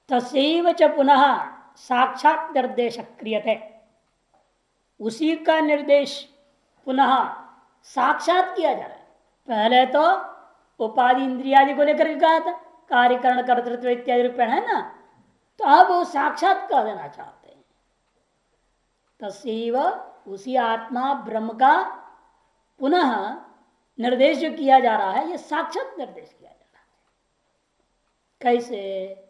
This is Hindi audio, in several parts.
तस्यैव च पुनः साक्षात निर्देश क्रियते। उसी का निर्देश पुनः साक्षात किया जा रहा है। पहले तो उपाधि इंद्रियादि को लेकर कहा था, कार्यकरण कर्तृत्व इत्यादि रूपेण है ना, तो अब वो साक्षात कर देना चाहते हैं। तस्यैव उसी आत्मा ब्रह्म का पुनः निर्देश जो किया जा रहा है, यह साक्षात निर्देश किया जा रहा है। कैसे?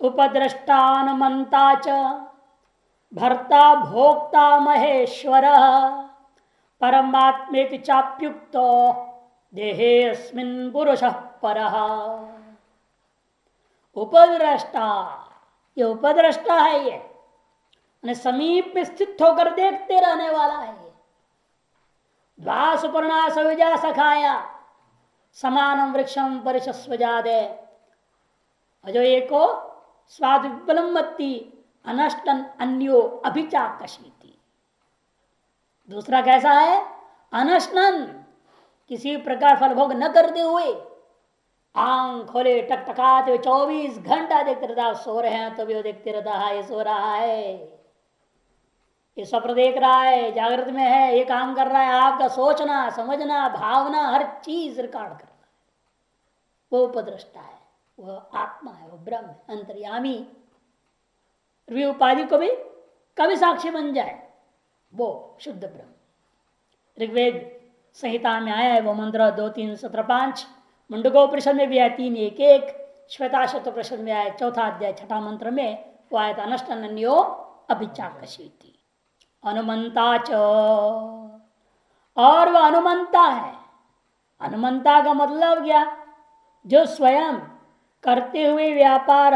उपद्रष्टानुमंता च भर्ता भोक्ता महेश्वर परमात्मेति चाप्युक्तो देहेऽस्मिन् पुरुषः परः। उपद्रष्टा, ये उपद्रष्टा है, ये समीप में स्थित होकर देखते रहने वाला है। द्वासुपर्णा सविजा सखाया समानम वृक्षम परिशस्वजादे अजो एको स्वाद विपलम्बती अनष्टन अन्यो अभिचाकशीति। दूसरा कैसा है? अनशनन, किसी प्रकार फल भोग न करते हुए आंख खोले टकटकाते हुए 24 घंटा देखते रहता। सो रहे हैं तो भी वो देखते रहता है, ये सो रहा है, ये स्वप्न देख रहा है, जागृत में है, ये काम कर रहा है। आपका सोचना समझना भावना हर चीज रिकॉर्ड कर रहा है। वो उपद्रष्टा है, वह आत्मा है, वो ब्रह्म है, अंतर्यामी। उपाधि को भी कभी साक्षी बन जाए, वो शुद्ध ब्रह्म। ऋग्वेद संहिता में आया है वो मंत्र 2, 3, 17, 5। मुंडकोपनिषद में भी आया 3, 1, 1। श्वेताश्वतोपनिषद में आया 4 अध्याय 6 मंत्र में वो आया था अनष्टन्यो अभिचाकशीति। अनुमंता च, और वह अनुमंता है। अनुमंता का मतलब क्या? जो स्वयं करते हुए व्यापार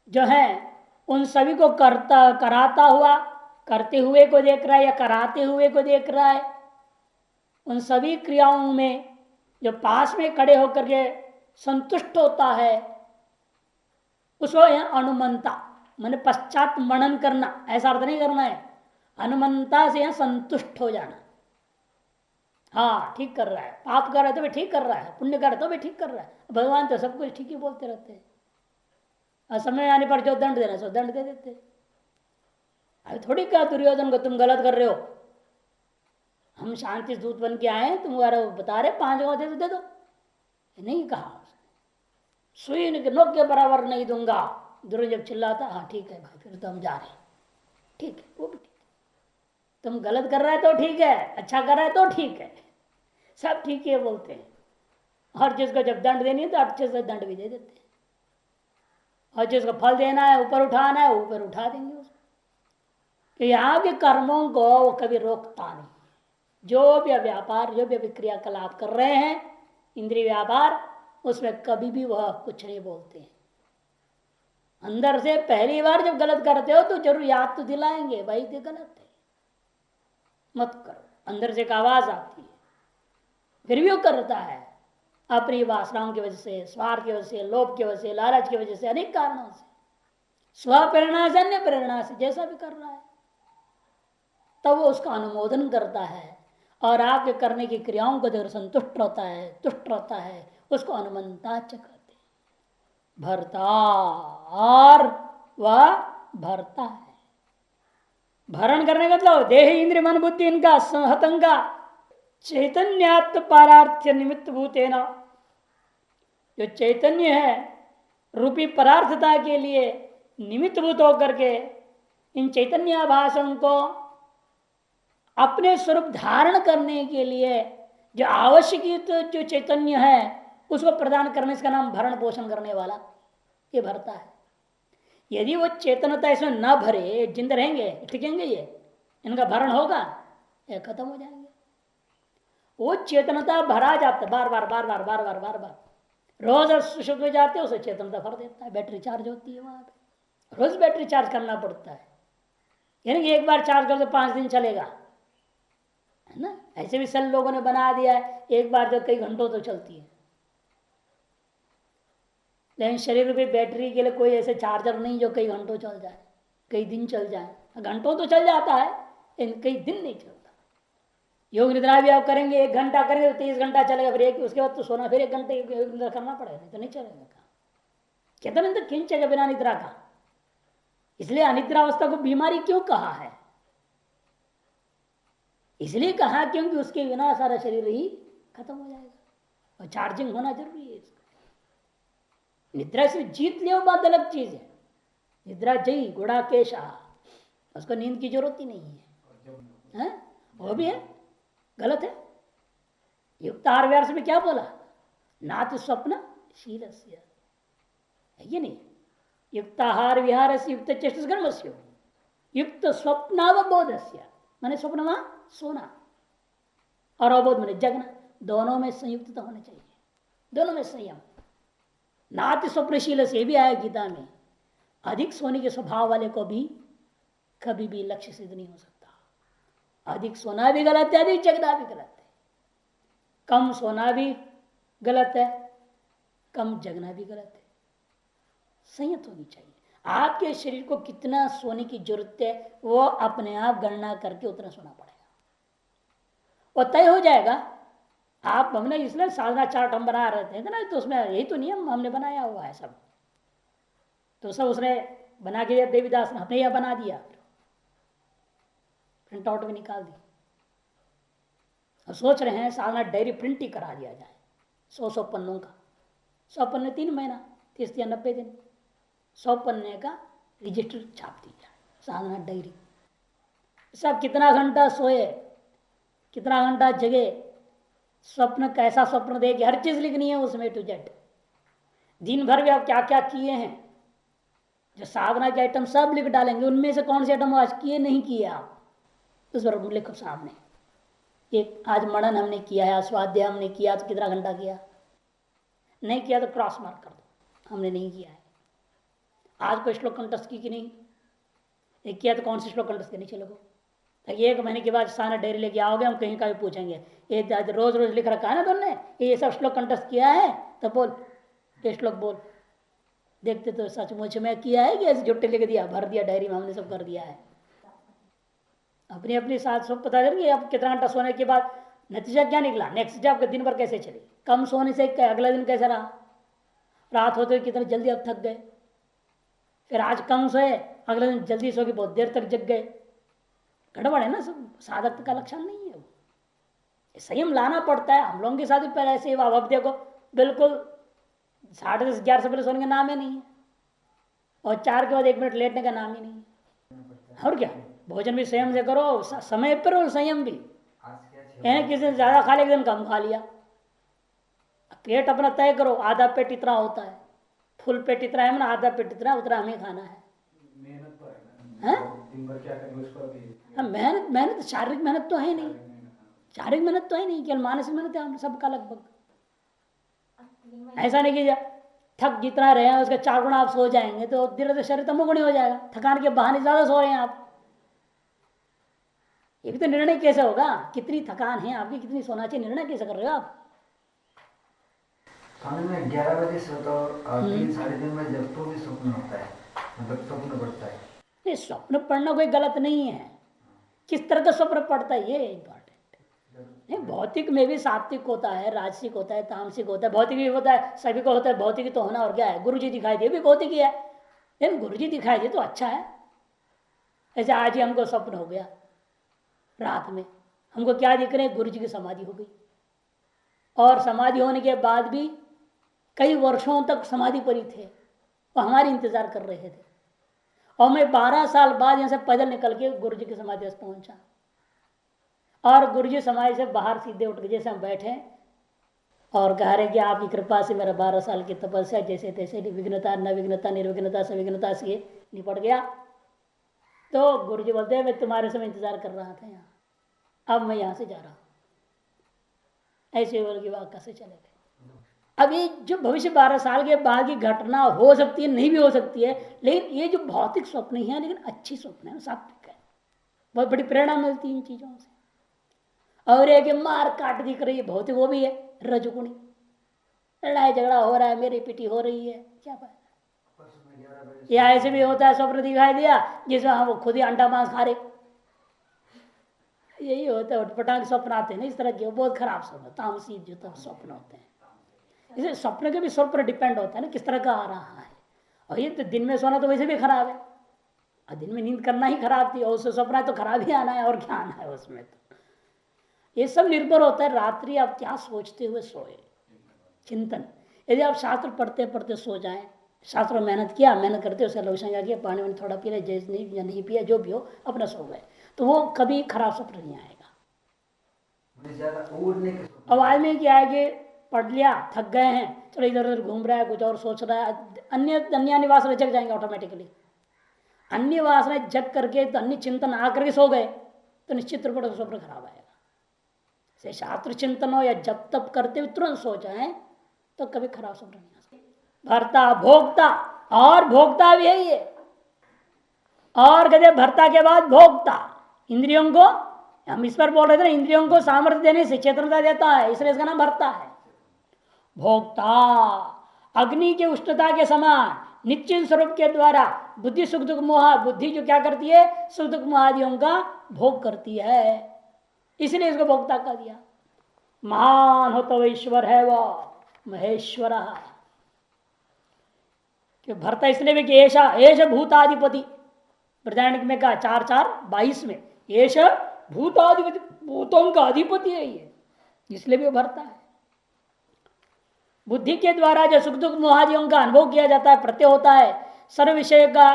जो है उन सभी को कराता हुआ, करते हुए को देख रहा है या कराते हुए को देख रहा है। उन सभी क्रियाओं में जो पास में खड़े होकर के संतुष्ट होता है, उसको यह अनुमंता मैंने पश्चात मनन करना, ऐसा अर्थ नहीं करना है। अनुमंता से यह संतुष्ट हो जाना। हाँ, ठीक कर रहा है, पाप कर रहा है तो भी ठीक कर रहा है, पुण्य कर रहा है तो भी ठीक कर रहा है। भगवान तो सब कुछ ठीक ही बोलते रहते हैं, और समय आने पर जो दंड देना सो दंड दे देते। अभी थोड़ी कहा दुर्योधन को तुम गलत कर रहे हो, हम शांति दूत बन के आए, तुम बता रहे 5 गांव दे दो, नहीं कहा। सुई नोक के बराबर नहीं दूंगा। दुर्योधन जब चिल्लाता, हाँ ठीक है भाई, फिर तो हम जा रहे हैं। ठीक है, वो भी ठीक है। तुम गलत कर रहा है तो ठीक है, अच्छा कर रहा है तो ठीक है, सब ठीक है बोलते हैं। और जिसको जब दंड देनी है तो अच्छे से दंड भी दे देते हैं, और जिसको फल देना है, ऊपर उठाना है, ऊपर उठा देंगे उसको। कि यहाँ के कर्मों को वो कभी रोकता नहीं। जो भी व्यापार, जो भी क्रियाकलाप कर रहे हैं, इंद्रिय व्यापार, उसमें कभी भी वह कुछ नहीं बोलते हैं। अंदर से पहली बार जब गलत करते हो तो जरूर याद तो दिलाएंगे, भाई ये गलत है, मत करो। अंदर से एक आवाज आती है, फिर भी वो करता है अपनी वासनाओं की वजह से, स्वार्थ की वजह से, लोभ की वजह से, लालच की वजह से, अनेक कारणों से, स्वप्रेरणा से, अन्य प्रेरणा से, जैसा भी कर रहा है, तब वो उसका अनुमोदन करता है। और आपके करने की क्रियाओं को देकर संतुष्ट रहता है, तुष्ट रहता है, उसको अनुमंता कहते हैं। भरता, और वह भरता है। भरण करने का मतलब देह इंद्रिय मन बुद्धि इनका संहतंगा चैतन्यात्म पारार्थ्य निमित्त भूतेना, जो चैतन्य है रूपी परार्थता के लिए निमित्त भूत होकर के इन चैतन्याभासों को अपने स्वरूप धारण करने के लिए जो आवश्यक जो चैतन्य है उसको प्रदान करने, इसका नाम भरण पोषण करने वाला, ये भरता है। यदि वो चेतनता इसमें न भरे, जिंदा रहेंगे, टिकेंगे, ये इनका भरण होगा, ये खत्म हो जाएंगे। वो चेतनता भरा जाता है बार बार बार बार बार बार बार बार। रोज सुषुप्त में जाते हैं, उसे चेतनता भर देता है, बैटरी चार्ज होती है वहां पे। रोज बैटरी चार्ज करना पड़ता है, यानी कि एक बार चार्ज कर तो 5 दिन चलेगा, है ना। ऐसे भी सेल लोगों ने बना दिया है, एक बार तो कई घंटों तो चलती है। लेकिन शरीर रूपी बैटरी के लिए कोई ऐसे चार्जर नहीं जो कई घंटों चल जाए, कई दिन चल जाए। घंटों तो चल जाता है लेकिन कई दिन नहीं चलता। योग निद्रा भी आप करेंगे, 1 घंटा करेंगे तो 30 घंटा चलेगा, फिर एक उसके बाद तो सोना, फिर 1 घंटे करना पड़ेगा, नहीं तो नहीं चलेगा। कहते नहीं तो किंचेगा बिना निद्रा का। इसलिए अनिद्रावस्था को बीमारी क्यों कहा है? इसलिए कहा क्योंकि उसके बिना सारा शरीर ही खत्म हो जाएगा और चार्जिंग होना जरूरी है इसका। निद्रा से जीत ले बात अलग चीज है। निद्रा जई गुड़ा केशा, उसको नींद की जरूरत ही नहीं है, वो भी है, गलत है। युक्ताहार व्यास में क्या बोला? नाति स्वप्न शील है ये नहीं। युक्ताहार विहार से युक्त चेष्ट कर्म से युक्त स्वप्नावबोध मैंने स्वप्न वहां सोना और अवबोध मैंने जगना, दोनों में संयुक्तता होना चाहिए, दोनों में संयम। नाति स्वप्नशील से भी आया गीता में, अधिक सोने के स्वभाव वाले को भी कभी भी लक्ष्य सिद्ध नहीं हो सकता। अधिक सोना भी गलत है, अधिक जगना भी गलत है, कम सोना भी गलत है, कम जगना भी गलत है। संयत होनी चाहिए। आपके शरीर को कितना सोने की जरूरत है वो अपने आप गणना करके उतना सोना पड़ेगा, वो तय हो जाएगा। आप हमने इसलिए साधना चार्ट हम बना रहे थे ना, तो उसमें यही तो नियम हमने बनाया हुआ है सब, तो सब उसने बना के देवीदास ने हमने यह बना दिया, प्रिंट आउट भी निकाल दी। अब सोच रहे हैं साधना डायरी प्रिंट ही करा दिया जाए, 100 पन्नों का। 100 पन्ने 3 महीना, 30 या 90 दिन, 100 पन्ने का रजिस्टर छाप दिया साधना डायरी। सब कितना घंटा सोए, कितना घंटा जगे, स्वप्न कैसा स्वप्न देखे, हर चीज लिखनी है उसमें टू जेड। दिन भर भी आप क्या क्या किए हैं, जो साधना के आइटम सब लिख डालेंगे, उनमें से कौन से आइटम आज किए नहीं किए आप, उस पर लिखो सामने। एक आज मनन हमने किया है, स्वाध्याय हमने किया तो कितना घंटा किया, नहीं किया तो क्रॉस मार्क कर दो, हमने नहीं किया है। आज कोई श्लोक कंठस्थ की कि नहीं, एक किया तो कौन से श्लोक कंठस्थ करने चलो। तो 1 महीने के बाद सारा डायरी लेके आओगे, हम कहीं का भी पूछेंगे, ये रोज रोज लिख रखा है ना तुमने, ये सब श्लोक कंठस्थ किया है, तो बोल ये श्लोक बोल। देखते तो सचमुच में किया है कि ऐसे झुट्टे लिख दिया, भर दिया डायरी में, हमने सब कर दिया है। अपनी अपनी साथ सब पता करेंगे। अब कितना घंटा सोने के बाद नतीजा क्या निकला, नेक्स्ट डे आपका दिन भर कैसे चले। कम सोने से अगला दिन कैसा रहा, रात होते हुए कितने जल्दी अब थक गए, फिर आज कम सोए अगले दिन जल्दी सो के बहुत देर तक जग गए, गड़बड़ है ना। सब साधक का लक्षण नहीं है वो, संयम लाना पड़ता है। हम लोगों के साथ भी पहले ऐसे ही, अब देखो बिल्कुल 10:30 11 से पहले सोने का नाम ही नहीं है, और 4 के बाद 1 मिनट लेटने का नाम ही नहीं है। और क्या, भोजन भी संयम से करो, समय पर, और संयम भी, यानी किसी दिन ज्यादा खा लिया, एक दिन कम खा लिया। पेट अपना तय करो, आधा पेट इतना होता है, फुल पेट इतना है, आधा पेट इतना, उतना हमें खाना है। मेहनत तो है ना, दिन भर क्या करेंगे उस पर भी। मेहनत शारीरिक मेहनत तो है नहीं, शारीरिक मेहनत तो है नहीं, केवल मानसिक मेहनत है हम सबका लगभग। ऐसा नहीं कि थक जितना रहे उसका 4 गुना आप सो जाएंगे तो धीरे धीरे शरीर तमोगुणी हो जाएगा, थकान के बहाने ज्यादा सो रहे हैं आप। ये भी तो निर्णय कैसे होगा, कितनी थकान है आपकी, कितनी सोना चाहिए, निर्णय कैसे कर रहे हो आप। मैं 11 बजे सोता हूँ, 3 साढ़े 3 बजे जब तो भी स्वप्न होता है, मतलब स्वप्न पड़ता है। नहीं, स्वप्न पढ़ना कोई गलत नहीं है, किस तरह का स्वप्न पड़ता है ये इंपॉर्टेंट है। भौतिक में भी सात्विक होता है, राजसिक होता है, तामसिक होता है, भौतिक भी होता है, सभी को होता है। भौतिक तो होना और क्या है, गुरु जी दिखाई दिए भी भौतिक ही है, लेकिन गुरु जी दिखाई दिए तो अच्छा है। ऐसे आज ही हमको स्वप्न हो गया रात में, हमको क्या दिख रहे, गुरु जी की समाधि हो गई, और समाधि होने के बाद भी कई वर्षों तक समाधि पर ही थे, वो हमारी इंतजार कर रहे थे। और मैं 12 साल बाद यहाँ से पैदल निकल के गुरु जी की समाधि पर पहुंचा, और गुरु जी समाधि से बाहर सीधे उठ के जैसे हम बैठे और कह रहे कि आपकी कृपा से मेरा 12 साल की तपस्या जैसे तैसे विघ्नता निर्विघ्नता निर्विघ्नता सविघ्नता से निपट गया। तो गुरु जी बोलते हैं मैं तुम्हारे समय इंतजार कर रहा था यहाँ, अब मैं यहाँ से जा रहा हूँ। ऐसे बोल के वाक्य से चले गए। अब ये जो भविष्य 12 साल के बाद की घटना हो सकती है, नहीं भी हो सकती है, लेकिन ये जो भौतिक स्वप्न है, लेकिन अच्छी स्वप्न है, सात्विक है, बहुत बड़ी प्रेरणा मिलती है इन चीजों से। और एक मार काट दिख रही है भौतिक, वो भी है रजगुणी, लड़ाई झगड़ा हो रहा है, मेरी पिटी हो रही है, क्या फायदा। या ऐसे भी होता है स्वप्न दिखाई दिया जिसमें हम वो खुद ही अंडा मांस खा रहे, यही होता है। उठपटांग स्वप्न आते हैं ना इस तरह के, बहुत खराब स्वप्न, तामसी जो स्वप्न होते हैं। इसे स्वप्न के भी स्वरूप पर डिपेंड होता है ना, किस तरह का आ रहा है। और ये तो दिन में सोना तो वैसे भी खराब है, और दिन में नींद करना ही खराब थी, और उससे सपना है तो खराब ही आना है, और क्या आना है उसमें। तो ये सब निर्भर होता है रात्रि आप क्या सोचते हुए सोए, चिंतन। यदि आप शास्त्र पढ़ते पढ़ते सो जाएं, शास्त्र में मेहनत किया, मेहनत करते उसका लक्षण किया, पानी वानी थोड़ा पी ले, जैसे नहीं या नहीं पिया, जो भी हो अपना सो गए, तो वो कभी खराब स्वप्न नहीं आएगा। अब आदमी क्या है कि पढ़ लिया, थक गए हैं, चलो इधर उधर घूम रहा है, कुछ और सोच रहा है, अन्य वासना जग जाएंगे ऑटोमेटिकली। अन्य वासना जग करके तो अन्य चिंतन आकर के सो गए तो निश्चित रूप से स्वप्न खराब आएगा। से शास्त्र चिंतन हो या जब तब करते हुए तुरंत सो जाए तो कभी खराब स्वप्न नहीं आ सकता। भर्ता भोक्ता, और भोक्ता भी है ये, और कहते भर्ता के बाद भोक्ता। इंद्रियों को, हम इस पर बोल रहे थे ना, इंद्रियों को सामर्थ्य देने से चेतनता देता है, इसलिए इसका नाम भर्ता है। भोक्ता अग्नि के उष्णता के समान निश्चित स्वरूप के द्वारा बुद्धि सुख दुख मोह, बुद्धि जो क्या करती है, सुख दुख मोह आदियों का भोग करती है, इसलिए इसको भोक्ता कह दिया। महान हो तो ईश्वर है वो महेश्वर, कि भरता इसलिए भी कि एश भूताधिपति, बृहदारण्यक में कहा 4:4-22 में, एश भूताधिपति, भूतों का अधिपति है ये, इसलिए भी वो भरता है। बुद्धि के द्वारा जो सुख दुख मोहादियों का अनुभव किया जाता है, प्रत्यय होता है, सर्व विषय का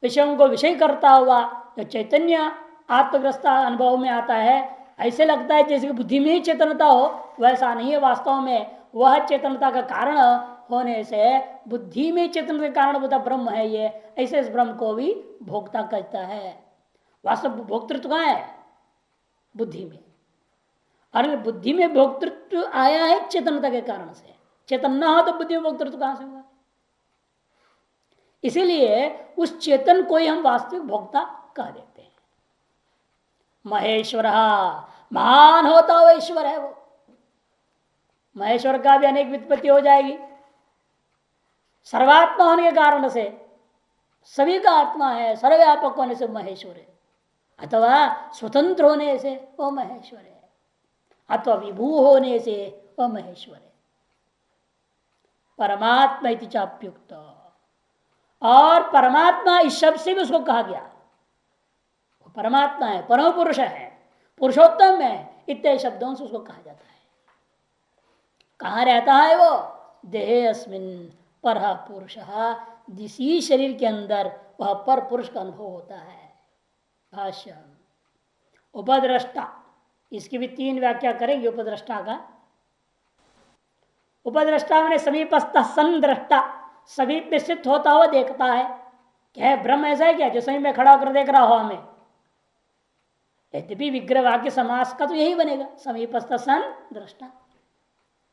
विषयों को विषय करता हुआ जो चैतन्य आत्मग्रस्त अनुभव में आता है, ऐसे लगता है जैसे कि बुद्धि में ही चेतनता हो, वैसा नहीं है। वास्तव में वह चेतनता का कारण होने से बुद्धि में चेतन के कारण होता ब्रह्म है ये, ऐसे इस ब्रह्म को भी भोक्ता कहता है। वास्तव भोक्तृत्व कहाँ है, बुद्धि में, अरे बुद्धि में भोक्तृत्व आया है चेतनता के कारण से, चेतन न हो तो बुद्धि में भोक्तृत्व कहां से होगा। इसीलिए उस चेतन को ही हम वास्तविक भोक्ता कह देते हैं। महेश्वर, महान होता हुआ ईश्वर है वो। महेश्वर का भी अनेक व्युत्पत्ति हो जाएगी, सर्वात्मा होने के कारण से, सभी का आत्मा है, सर्वव्यापक होने से महेश्वर है, अथवा स्वतंत्र होने से वो महेश्वर है, अथवा विभू होने से वह महेश्वर है। परमात्मा इति चाप्युक्त, और परमात्मा इस शब्द से भी उसको कहा गया, वो परमात्मा है, परम पुरुष है, पुरुषोत्तम है, इतने शब्दों से उसको कहा जाता है। कहाँ रहता है वो, देहे अस्मिन पर पुरुष, जिसी शरीर के अंदर वह पर पुरुष का अनुभव होता है। भाष्य उपद्रष्टा, इसकी भी 3 व्याख्या करेंगे उपद्रष्टा का। उपद्रष्टा मैंने समीपस्थ संद्रष्टा, समीप में स्थित होता हुआ देखता है। क्या है ब्रह्म ऐसा है क्या जो समीप में खड़ा होकर देख रहा हो हमें? यद्यपि विग्रह वाक्य समास का तो यही बनेगा, समीपस्थ सन दृष्टा।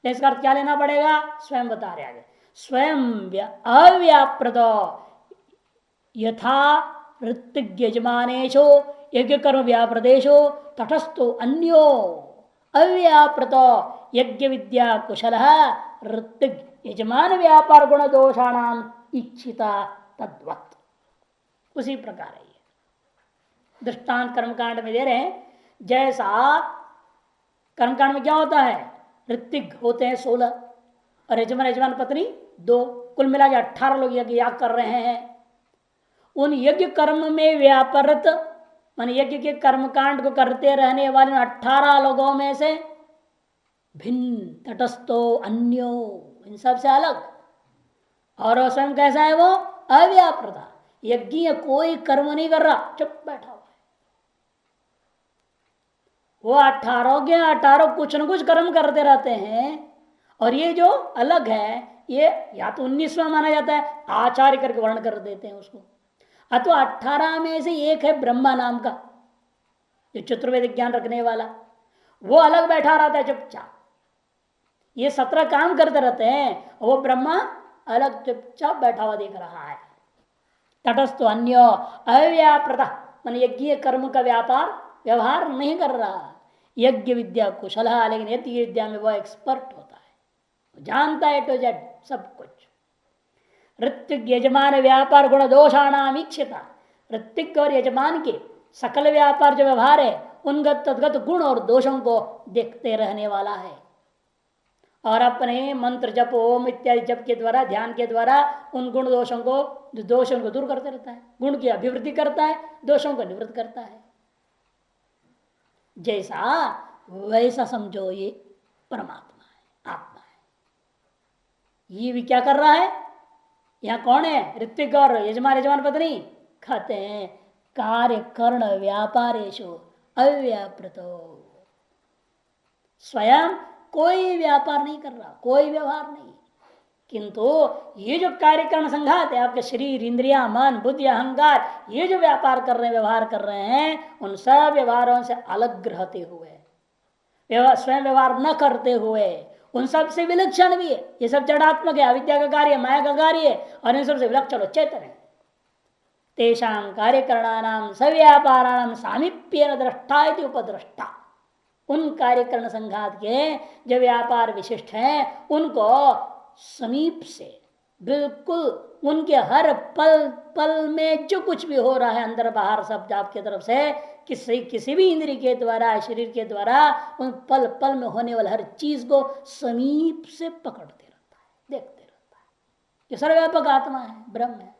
इसका अर्थ क्या लेना पड़ेगा, स्वयं बता रहे आगे। स्वयं अव्याप्रद यथा ऋत्विक यजमानेशो यज्ञ कर्म व्याप्रदेशो तटस्थो अन्यो अव्याप्रत यज्ञ विद्या कुशल ऋत्विक यजमान व्यापार गुण दोषाणाम इच्छिता तद्वत्, उसी प्रकार है ये। दृष्टांत कर्मकांड में दे रहे हैं, जैसा कर्मकांड में क्या होता है, ऋत्विक होते हैं 16 और यजमान यजमान पत्नी 2, कुल मिला के 18 लोग यज्ञ कर रहे हैं। उन यज्ञ कर्म में व्यापृत मान यज्ञ के कर्मकांड को करते रहने वाले 18 लोगों में से भिन्न तटस्थो अन्यो, इन सबसे अलग, और वो स्वयं कैसा है, वो अव्यापृता, यज्ञ कोई कर्म नहीं कर रहा, चुप बैठा हुआ है। वो 18 के 18 कुछ न कुछ कर्म करते रहते हैं, और ये जो अलग है ये या तो 19वां माना जाता है, आचार्य करके वर्ण कर देते हैं उसको, अथवा 18 में से एक है ब्रह्मा नाम का जो चतुर्वेद ज्ञान रखने वाला, वो अलग बैठा रहता है चुपचाप। ये 17 काम करते रहते हैं, वो ब्रह्मा अलग चुपचाप बैठा हुआ देख रहा है। तटस्थ अन्य अव्याप्रता मान यज्ञ कर्म का व्यापार व्यवहार नहीं कर रहा, यज्ञ विद्या कुशल है, लेकिन यज्ञ विद्या में वह एक्सपर्ट होता है, जानता है टू जेड सब कुछ। ऋत्विक यजमान व्यापार गुण दोषाणाम इच्छिता, ऋत्विक और यजमान के सकल व्यापार जो व्यवहार है उनका तद्गत गुण और दोषों को देखते रहने वाला है। और अपने मंत्र जप ओम इत्यादि जप के द्वारा ध्यान के द्वारा उन गुण दोषों को दूर करते रहता है, गुण की अभिवृद्धि करता है, दोषों को निवृत्त करता है। जैसा वैसा समझो ये परमात्मा है, आत्मा है। ये भी क्या कर रहा है? यहाँ कौन है? ऋत्विक और यजमान पत्नी कहते हैं कार्य कर्ण व्यापारेशु अव्यापृतो। स्वयं कोई व्यापार नहीं कर रहा, कोई व्यवहार नहीं, किंतु ये जो कार्यकरण संघात है, आपके शरीर इंद्रिया मन बुद्धि अहंकार, ये जो व्यापार कर रहे हैं, व्यवहार कर रहे हैं, उन सब व्यवहारों से अलग रहते हुए, स्वयं व्यवहार न करते हुए, उन सब से विलक्षण भी है। ये सब जड़ात्मक है, अविद्या का कार्य, माया का कार्य है, और इन सबसे विलक्षण चेतन है। तेषां कार्यकरणानां सव्यापाराणां सामीप्येन दृष्टा इति उपदृष्टा। उन कार्यकरण संघात के जो व्यापार विशिष्ट हैं, उनको समीप से बिल्कुल उनके हर पल पल में जो कुछ भी हो रहा है अंदर बाहर सब आपके तरफ से, किसी भी इंद्रिय के द्वारा शरीर के द्वारा उन पल पल में होने वाला हर चीज को समीप से पकड़ते रहता है, देखते रहता है। ये सर्वव्यापक आत्मा है, ब्रह्म है,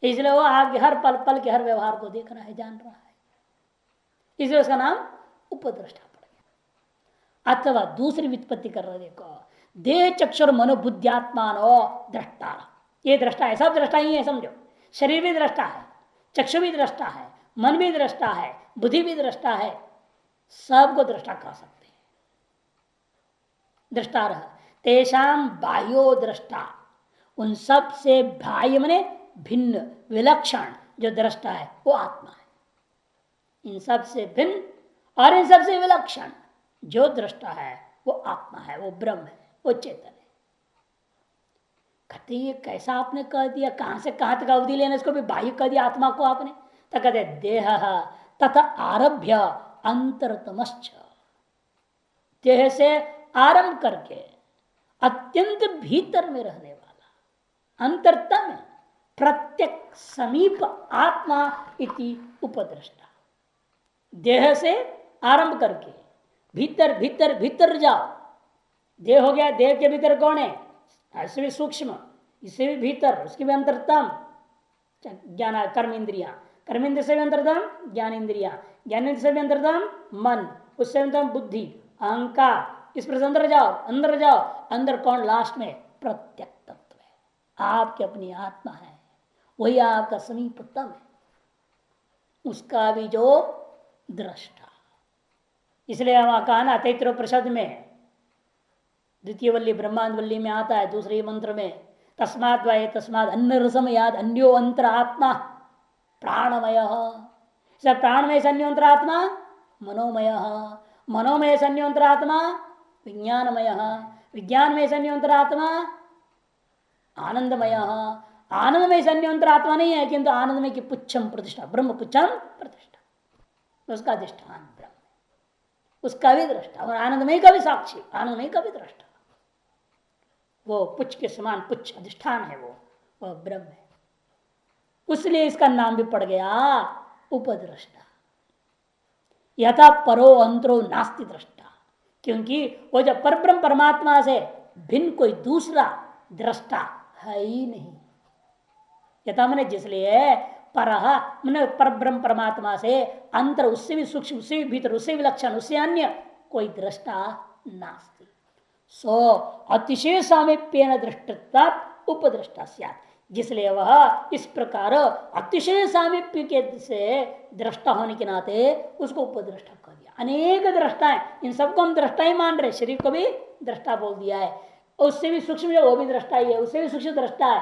इसलिए वो आपके हर पल पल के हर व्यवहार को देख रहा है, जान रहा है, इसलिए उसका नाम उपद्रष्टा पड़ गया। अथवा दूसरी व्युत्पत्ति कर रहे, देखो देह चक्षुर मनोबुद्ध्यात्मानो दृष्टा। ये दृष्टा है, सब दृष्टा ही है, समझो। शरीर भी दृष्टा है, चक्षु भी दृष्टा है, मन भी दृष्टा है, बुद्धि भी दृष्टा है, सबको दृष्टा कह सकते हैं। दृष्टा रह तेषाम बाह्यो दृष्टा, उन सब से बाह्य मने भिन्न विलक्षण जो दृष्टा है वो आत्मा है। इन सब से भिन्न और इन सब से विलक्षण जो दृष्टा है वो आत्मा है, वो ब्रह्म है, वो चेतन है। कहते ये कैसा आपने कह दिया, कहां से कहां तक अवधि लेना, इसको भी बाह्य कह दिया आत्मा को आपने। तो कहते देह तथा आरभ्य अंतरतमश्च, देह से आरंभ करके अत्यंत भीतर में रहने वाला अंतरतम प्रत्यक समीप आत्मा इति उपदृष्टा। देह से आरंभ करके भीतर भीतर भीतर जाओ, देह हो गया, देह के भीतर कौन है? ऐसे भी सूक्ष्म, इससे भी भीतर, उसके भी अंतरतम ज्ञान कर्म इंद्रिया, कर्म इंद्रिय से भी अंतरतम ज्ञान इंद्रिया, ज्ञान इंद्रिय से भी अंतरतम मन, उससे अंतरतम बुद्धि अहंकार, इस पर अंदर जाओ, अंदर जाओ, अंदर कौन? लास्ट में प्रत्यक तत्व है, आपकी अपनी आत्मा है, वही आपका समीपतम है, उसका भी जो दृष्टा। इसलिए वहां कहा ना तैत्रोपनिषद में द्वितीय वल्ली ब्रह्मांड वल्ली में आता है, दूसरे मंत्र में तस्मात् वा तस्मात् अन्य रसम याद अन्यो अंतर आत्मा प्राणमय। प्राणमय से अन्योंतर आत्मा मनोमय, मनोमय से अन्योंतर आत्मा विज्ञानमय, विज्ञानमय से अन्योंतर आत्मा आनंदमय, आनंदमय से अन्योंतर आत्मा नहीं है, किंतु आनंदमय की पुच्छम प्रतिष्ठा, ब्रह्म पुच्छम प्रतिष्ठा, उसका अधिष्ठान ब्रह्म, उसका भी दृष्टा और आनंदमय का भी साक्षी, आनंदमय का भी दृष्टा। वो पुच्छ के समान पुच्छ अधिष्ठान है, वो ब्रह्म है, उसलिए इसका नाम भी पड़ गया उपदृष्टा। यथा परो अंतरो नास्ति दृष्टा, क्योंकि वो जब परब्रह्म परमात्मा से भिन्न कोई दूसरा दृष्टा है ही नहीं। यथा मैंने जिसलिए पर मैंने परब्रह्म परमात्मा से अंतर, उससे भी सूक्ष्म, उससे भी भीतर, उससे विलक्षण, उससे अन्य कोई दृष्टा नास्ति। सो अतिशय सामीप्येन दृष्टता उपदृष्टा स्यात्, जिसलिए वह इस प्रकार अतिशय सामीप्य के से दृष्टा होने के नाते उसको उपदृष्टा कर दिया। अनेक दृष्टाएं, इन सबको हम दृष्टा ही मान रहे, शरीर को भी दृष्टा बोल दिया है, उससे भी सूक्ष्म जो वो भी दृष्टा ही है, उससे भी सूक्ष्म दृष्टा है,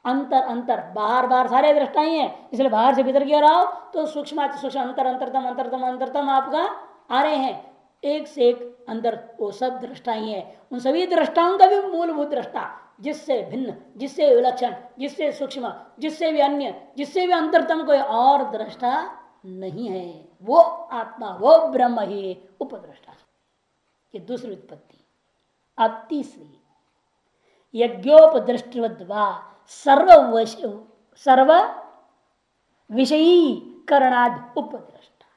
अंतर अंतर बाहर बाहर सारे दृष्टा ही है। इसलिए बाहर से भीतर की ओर आओ तो सूक्ष्म सूक्ष्म अंतर अंतरतम अंतरतम अंतरतम आपका आ रहे हैं, एक से एक अंदर वो सब दृष्टा ही है। उन सभी दृष्टाओं का भी मूलभूत दृष्टा, जिससे भिन्न, जिससे विलक्षण, जिससे सूक्ष्म, जिससे भी अन्य, जिससे भी अंतरतम कोई और दृष्टा नहीं है, वो आत्मा, वो ब्रह्म ही उपदृष्टा। ये दूसरी उत्पत्ति। अब तीसरी, यज्ञोपदृष्टवा सर्व विषयीकरणाद उपदृष्टा।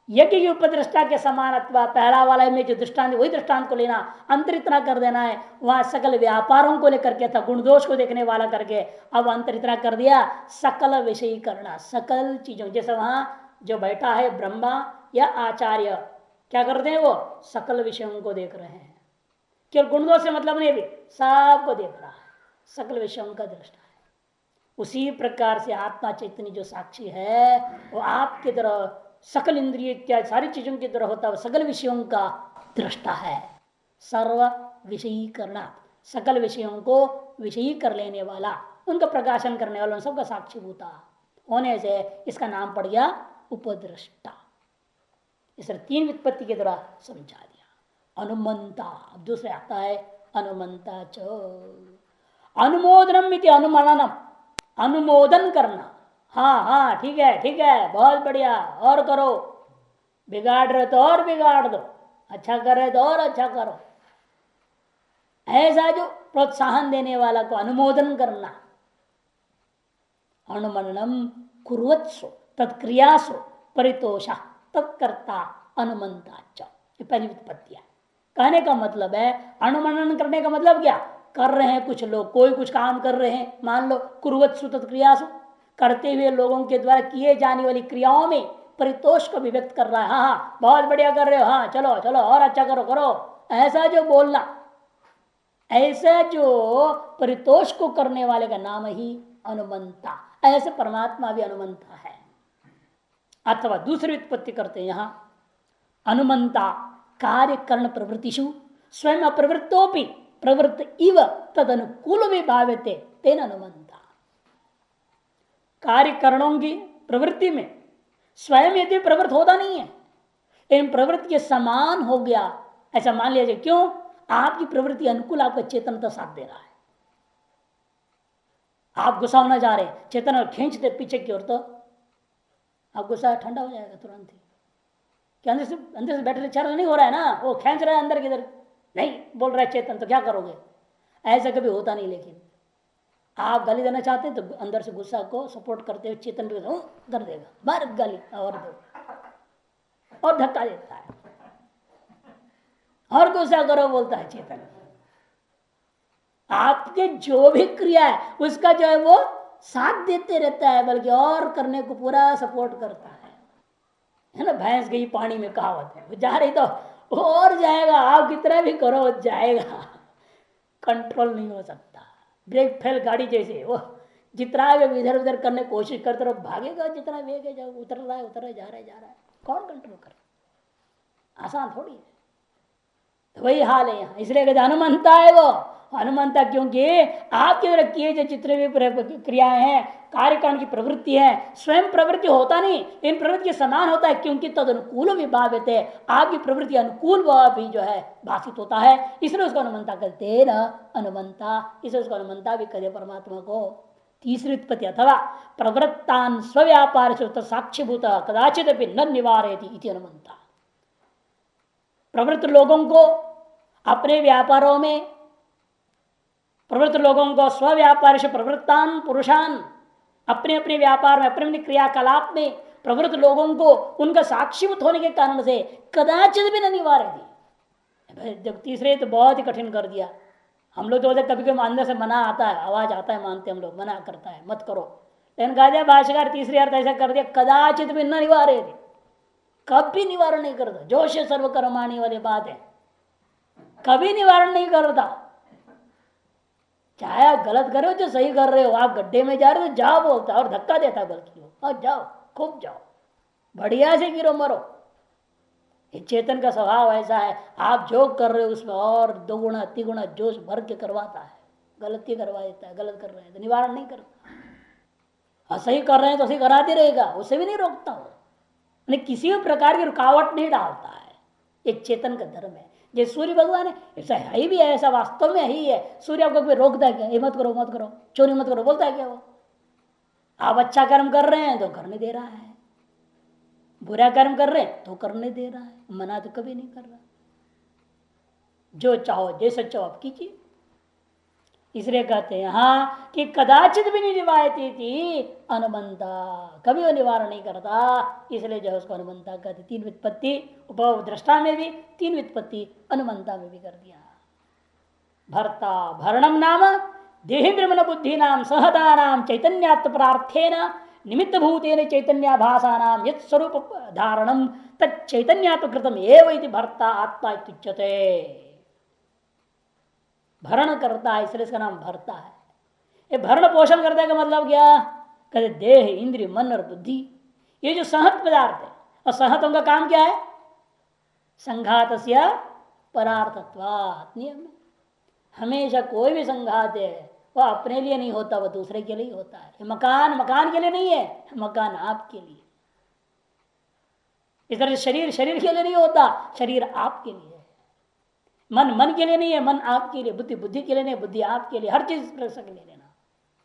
यज्ञ की उपदृष्टा के समान अथवा पहला वाला में जो दृष्टांत वही दृष्टांत को लेना, अंतर इतना कर देना है। वहां सकल व्यापारों को लेकर के था, गुण दोष को देखने वाला करके, अब अंतर इतना कर दिया सकल विषयी करना, सकल चीजों। जैसे वहां जो बैठा है ब्रह्मा या आचार्य, क्या करते हैं वो सकल विषयों को देख रहे हैं, केवल गुण दोष से मतलब नहीं, भी सबको देख रहा है, सकल विषयों का दृष्टा है। उसी प्रकार से आत्मा चैतन्य जो साक्षी है वो आपकी तरह सकल इंद्रिय इत्यादि सारी चीजों की तरह होता है, सकल विषयों का दृष्टा है। सर्व विषयीकरण, सकल विषयों को विषयी कर लेने वाला, उनका प्रकाशन करने वाला, उन सबका साक्षीभूता होने से इसका नाम पड़ गया उपदृष्टा। इस तीन व्युत्पत्ति के द्वारा समझा दिया। अनुमंता, अब दूसरे आता है अनुमंता च अनुमोदनम इति अनुमननम, अनुमोदन करना। हाँ हाँ ठीक है बहुत बढ़िया, और करो, बिगाड़ रहे तो और बिगाड़ दो, अच्छा कर रहे तो और अच्छा करो, ऐसा जो प्रोत्साहन देने वाला को अनुमोदन करना। अनुमननम कुर्वत्सु तत्क्रियासु परितोषा तत्कर्ता अनुमंता च, पहली व्युत्पत्ति। कहने का मतलब है अनुमनन करने का मतलब क्या, कर रहे हैं कुछ लोग, कोई कुछ काम कर रहे हैं, मान लो कुर्वत्सु तत्क्रियासु, करते हुए लोगों के द्वारा किए जाने वाली क्रियाओं में परितोष को भी व्यक्त कर रहा है। हाँ हाँ बहुत बढ़िया कर रहे हो, हाँ चलो चलो और अच्छा करो करो, ऐसा जो बोलना, ऐसा जो परितोष को करने वाले का नाम ही अनुमंता। ऐसे परमात्मा भी अनुमंता है। अथवा दूसरी उत्पत्ति करते हैं यहां, अनुमंता कार्य कर्ण प्रवृत्तिषु स्वयं अप्रवृत्तोपि प्रवृत्त इव तद अनुकूल भी भाव्यते तेन अनुमंता। कार्य करणों की प्रवृत्ति में स्वयं यदि प्रवृत्त होता नहीं है, लेकिन प्रवृत्ति के समान हो गया, ऐसा मान लिया जाए। क्यों, आपकी प्रवृत्ति अनुकूल आपका चेतनता साथ दे रहा है। आप गुस्सा होना जा रहे हैं, चेतन खींच दे पीछे की ओर, तो आप गुस्सा ठंडा हो जाएगा तुरंत ही। क्या अंदर से बैटरी चार्ज नहीं हो रहा है ना, वो खींच रहा है अंदर किधर, नहीं बोल रहा है चेतन, तो क्या करोगे। ऐसा कभी होता नहीं। लेकिन आप गाली देना चाहते हैं तो अंदर से गुस्सा को सपोर्ट करते हुए चेतन कर देगा, मार गाली और दो, और धक्का देता है, और गुस्सा करो बोलता है चेतन। आपके जो भी क्रिया है उसका जो है वो साथ देते रहता है, बल्कि और करने को पूरा सपोर्ट करता है ना। भैंस गई पानी में, कहावत है, वो जा रही तो और जाएगा, आप कितना भी करो जाएगा, कंट्रोल नहीं हो सकता। ब्रेक फेल गाड़ी जैसे, वो जितना भी इधर उधर करने की कोशिश करते रहो, भागेगा जितना वेग है, जाओ उतर रहा है जा रहा है, कौन कंट्रोल करे, आसान थोड़ी है। तो वही हाल है यहाँ, इसलिए कहते हनुमंता है वो हनुमंता, क्योंकि आपके द्वारा किए जो जितने भी क्रियाएं हैं, कार्यकारण की प्रवृत्ति है, स्वयं प्रवृत्ति होता नहीं, इन प्रवृत्ति के समान होता है, क्योंकि तद अनुकूल भी भावित है, आपकी प्रवृत्ति अनुकूल वह भी जो है भाषित होता है, इसलिए उसको हनुमंता कहते हैं न अनुमंता, इसलिए उसको हनुमंता भी कहते परमात्मा को। तीसरी उत्पत्ति अथवा प्रवृत्तान स्व्यापार साक्षीभूत कदाचित भी न निवारयति हनुमंता। प्रवृत्त लोगों को अपने व्यापारों में, प्रवृत्त लोगों को स्व्यापार से प्रवृत्तान पुरुषान, अपने अपने व्यापार में अपने अपने क्रियाकलाप में प्रवृत्त लोगों को उनका साक्षीभूत होने के कारण से कदाचित भी न निवारयति। जब तीसरे तो बहुत ही कठिन कर दिया। हम लोग तो कभी कभी अंदर से मना आता है, आवाज आता है, मानते हम लोग, मना करता है मत करो, लेकिन कहा दिया भाष्यकार तीसरी अर्थ ऐसा कर दिया कदाचित भी न निवारयति, कभी निवारण नहीं करता। जोश सर्वकर्माणी वाली बात है, कभी निवारण नहीं करता। चाहे आप गलत करो जो सही कर रहे हो, आप गड्ढे में जा रहे हो जाओ बोलता और धक्का देता बल्कि वो, और जाओ खूब जाओ, बढ़िया से गिरो मरो। ये चेतन का स्वभाव ऐसा है, आप जो कर रहे हो उसमें और दोगुना तिगुना जोश भर के करवाता है, गलती करवा देता है। गलत कर रहे हैं तो निवारण नहीं करता, और सही कर रहे हैं तो सही कराते रहेगा, उसे भी नहीं रोकता हो, किसी भी प्रकार की रुकावट नहीं डालता है। एक चेतन का धर्म है। जैसे सूर्य भगवान है, ऐसा है ही भी है, ऐसा वास्तव में ही है। सूर्य आपको कोई रोकता है क्या, ये मत करो मत करो, चोरी मत करो, बोलता है क्या वो। आप अच्छा कर्म कर रहे हैं तो करने दे रहा है, बुरा कर्म कर रहे हैं तो करने दे रहा है, मना तो कभी नहीं कर रहा। जो चाहो जैसे चाहो आप कीजिए। इसलिए कहते हैं यहाँ कि कदाचित भी नहीं निवायती थी अनुबंधा, कभी वो निवारण नहीं करता, इसलिए जो है उसको अनुबंधा कहते। तीन व्युत्पत्ति उपदृष्टा में भी, तीन व्युत्पत्ति अनुबंधा में भी कर दिया। भर्ता भरणम नाम देहेन्द्र मन बुद्धि नाम सहता नाम चैतन्यात्म प्रार्थेन निमित्त भूतेन चैतन्याभासा नाम यत् स्वरूप धारणम तैतन्यात्म कृतम एव इति भर्ता आत्मा इत्युच्यते। भरण करता है इसलिए इसका नाम भरता है। ये भरण पोषण करने का मतलब क्या? कहते देह इंद्रिय मन और बुद्धि, ये जो संहत पदार्थ है, और संहतों का काम क्या है? संघात परार्थत्वात् नियम। हमेशा कोई भी संघात है वह अपने लिए नहीं होता, वह दूसरे के लिए होता है। मकान मकान के लिए नहीं है, मकान आपके लिए। इस तरह शरीर शरीर के लिए नहीं होता, शरीर आपके लिए है। मन मन के लिए नहीं है, मन आपके लिए। बुद्धि बुद्धि के लिए नहीं, बुद्धि आपके लिए। हर चीज ले लेना।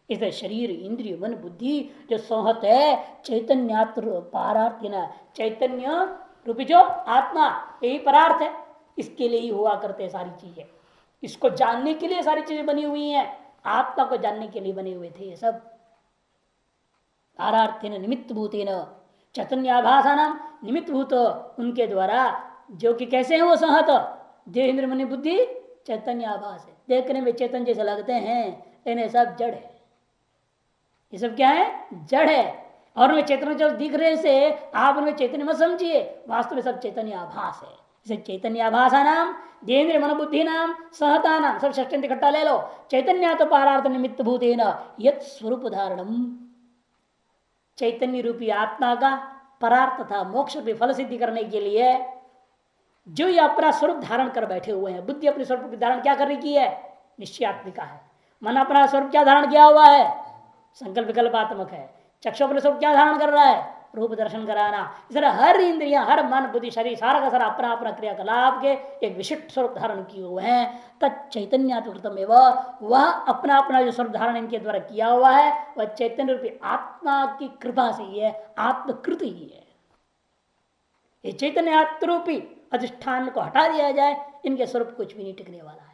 इसलिए शरीर इंद्रिय मन बुद्धि जो संहत है चैतन्यात्र पारार्थ ना, चैतन्य रूपी जो आत्मा, यही परार्थ है, इसके लिए ही हुआ करते सारी चीजें। इसको जानने के लिए सारी चीजें बनी हुई हैं, आत्मा को जानने के लिए बने हुए थे ये सब। पारार्थेन निमित्त भूतेन चैतन्याभासा नाम, निमित्त भूत उनके द्वारा, जो कि कैसे हैं वो संहत, देह इंद्र मन बुद्धि चैतन्य आभास है। देखने में चेतन जैसे लगते हैं लेकिन ये सब जड़ है। ये सब क्या है? जड़ है। और उनमें चेतन जो दिख रहे से आप उनमें चैतन्य मत समझिए, वास्तव में सब चैतन्य आभास है। इसे चैतन्य आभासा नाम देहेन्द्र मन बुद्धि नाम सहता नाम, सब षष्टंत इकट्ठा ले लो। चैतन्य तो पारार्थ निमित्त भूतेन यत् स्वरूप धारणम, चैतन्य रूपी आत्मा का परार्थ तथा मोक्ष रूपी फल सिद्धि करने के लिए जो ये अपना स्वरूप धारण कर बैठे हुए हैं। बुद्धि अपने स्वरूप की धारण क्या करने की है? निश्चयात्मिका है। मन अपना स्वरूप क्या धारण किया हुआ है? संकल्प विकल्पात्मक है। चक्षु अपने स्वरूप क्या धारण कर रहा है? रूप दर्शन कराना। इस तरह हर इंद्रियां, हर मन बुद्धि शरीर सारा का सारा अपना अपना क्रियाकलाप के एक विशिष्ट स्वरूप धारण किए हुए हैं। तच्चैतन्यात्मकृतम एवं, वह अपना अपना जो स्वरूप धारण इनके द्वारा किया हुआ है वह चैतन्य रूपी आत्मा की कृपा से ही है, आत्मकृत ही है। ये चैतन्य आत्मरूपी अधिष्ठान को हटा दिया जाए, इनके स्वरूप कुछ भी नहीं टिकने वाला है।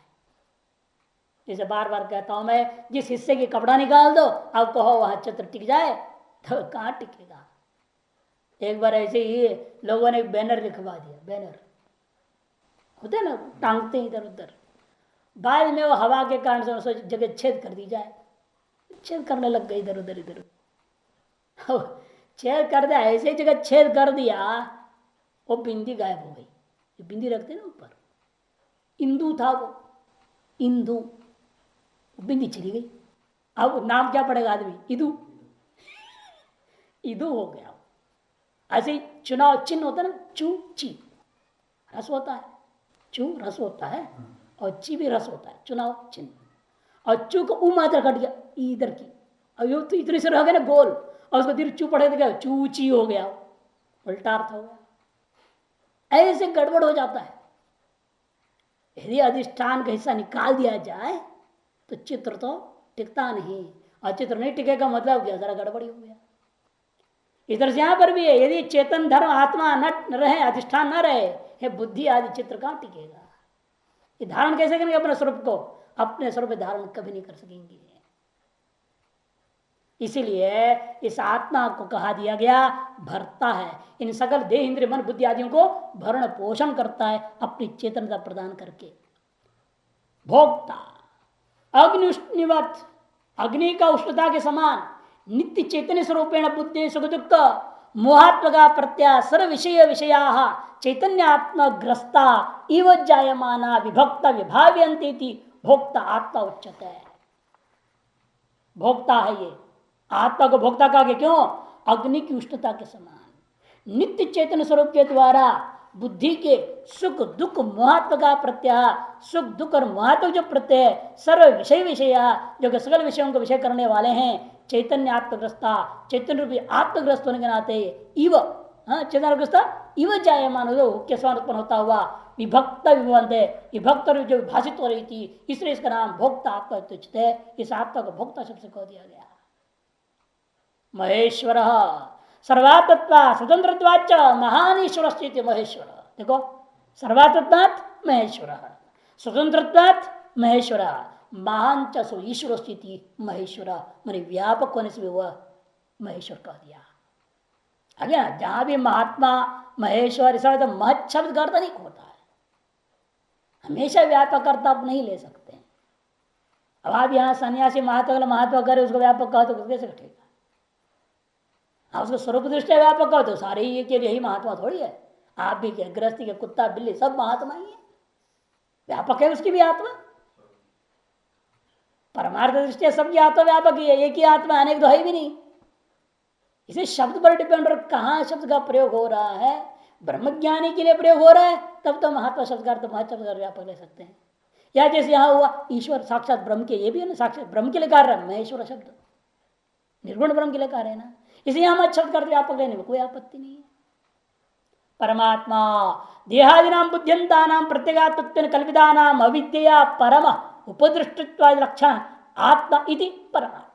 जैसे बार बार कहता हूं मैं, जिस हिस्से की कपड़ा निकाल दो अब कहो वहां चित्र टिक जाए तो कहां टिकेगा। एक बार ऐसे ही लोगों ने एक बैनर लिखवा दिया, बैनर होते ना टांगते हैं इधर उधर, बाद में वो हवा के कारण से जगह छेद कर दी जाए, छेद करने लग गए इधर उधर इधर। छेद कर दिया, ऐसे जगह छेद कर दिया वो बिंदी गायब हो गई। जो बिंदी रखते ना ऊपर, इंदु था वो, इंदु, बिंदी चली गई। अब नाम क्या पड़ेगा आदमी? इदु। इदु हो गया। ऐसे ही चुनाव चिन्ह होता है ना, चू ची रस होता है, चू रस होता है और ची भी रस होता है, चुनाव चिन्ह। और चू को ऊ मात्रा कट गया इधर की, अब यो तो इतने से रह गया ना गोल, और उसको धीरे चू पढ़े गया, चू ची हो गया, उल्टा अर्थ हो गया। ऐसे गड़बड़ हो जाता है। यदि अधिष्ठान का हिस्सा निकाल दिया जाए तो चित्र तो टिकता नहीं, और चित्र नहीं टिकेगा मतलब क्या? जरा गड़बड़ी हो गया। इधर से यहां पर भी है, यदि चेतन धर्म आत्मा न रहे, अधिष्ठान न रहे, है बुद्धि आदि चित्र कहां टिकेगा? ये धारण कैसे करेंगे अपने स्वरूप को? अपने स्वरूप धारण कभी नहीं कर सकेंगे। इसीलिए इस आत्मा को कहा दिया गया भरता है, इन सकल देह इंद्रिय मन बुद्धि आदियों को भरण पोषण करता है अपनी चेतनता प्रदान करके। भोक्ता अग्निवत, अग्नि का उष्णता के समान नित्य चैतन्य स्वरूपेण बुद्धि सुख दुख मोहात्मका प्रत्या सर्व विषय विषया चैतन्यात्मग्रस्ता इव जायमाना विभक्ता विभाव्यन्ति भोक्ता आत्मा उच्यते है। भोक्ता है ये, आत्मा को भोक्ता कहा गया। क्यों? अग्नि की उष्णता के समान नित्य चैतन्य स्वरूप के द्वारा बुद्धि के सुख दुख महत्व का प्रत्यय, सुख दुख और महत्व जो प्रत्यय सर्व विषय विषया, जो सकल विषयों को विषय करने वाले हैं, चैतन्य आत्मग्रस्ता, चैतन्य रूपी आत्मग्रस्त होने के नाते इव, चैतन्यग्रस्ता इव जायमान के समान उत्पन्न होता हुआ विभक्त विभवंत, विभक्त जो विभाषित हो रही थी, इसलिए इसका नाम भोक्ता आत्मा तुच्छ है। इस आत्मा को भोक्ता शब्द से कह दिया गया। महेश्वर सर्वात्मत्वा स्वतंत्रत्वाच महान ईश्वर स्थिति महेश्वर। देखो, सर्वात्मत्वात् महेश्वर, स्वतंत्रत्वात् महेश्वर, महान चो ईश्वर स्थिति महेश्वर मैंने व्यापक होने से भी वह महेश्वर कह दिया। आगे ना जहां भी महात्मा महेश्वर ऐसा तो महत शब्द का अर्थ नहीं होता है, हमेशा व्यापक अर्थ आप नहीं ले सकते। अब आप यहाँ सन्यासी महात्मा करे उसको व्यापक कहो तो कैसे कटेगा? आप उसको स्वरूप दृष्टि व्यापक कहो तो सारे ही के यही महात्मा थोड़ी है। आप भी के गृहस्थी के कुत्ता बिल्ली सब महात्मा ही है, व्यापक है उसकी भी आत्मा। परमार्थ दृष्टि सबकी आत्मा व्यापक ही है, एक ही आत्मा अनेक तो है भी नहीं। इसे शब्द पर डिपेंड और कहाँ शब्द का प्रयोग हो रहा है, ब्रह्मज्ञानी के लिए प्रयोग हो रहा है तब तो महात्मा शब्द का अर्थ महत शब्द का व्यापक ले सकते हैं। या जैसे यहाँ हुआ ईश्वर साक्षात ब्रह्म के, ये भी है ना साक्षात ब्रह्म के लिए कार्य है महेश्वर शब्द, निर्गुण ब्रह्म के लिए कार्य है ना, इसलिए हम अच्छा शब्द का व्यापक लेने में कोई आपत्ति नहीं है। परमात्मा देहादिनाम बुद्धियंतानाम प्रत्यगात्मत्वेन कल्पितानाम अविद्या परम उपदृष्टत्वादि लक्षण आत्मा इति परमात्मा।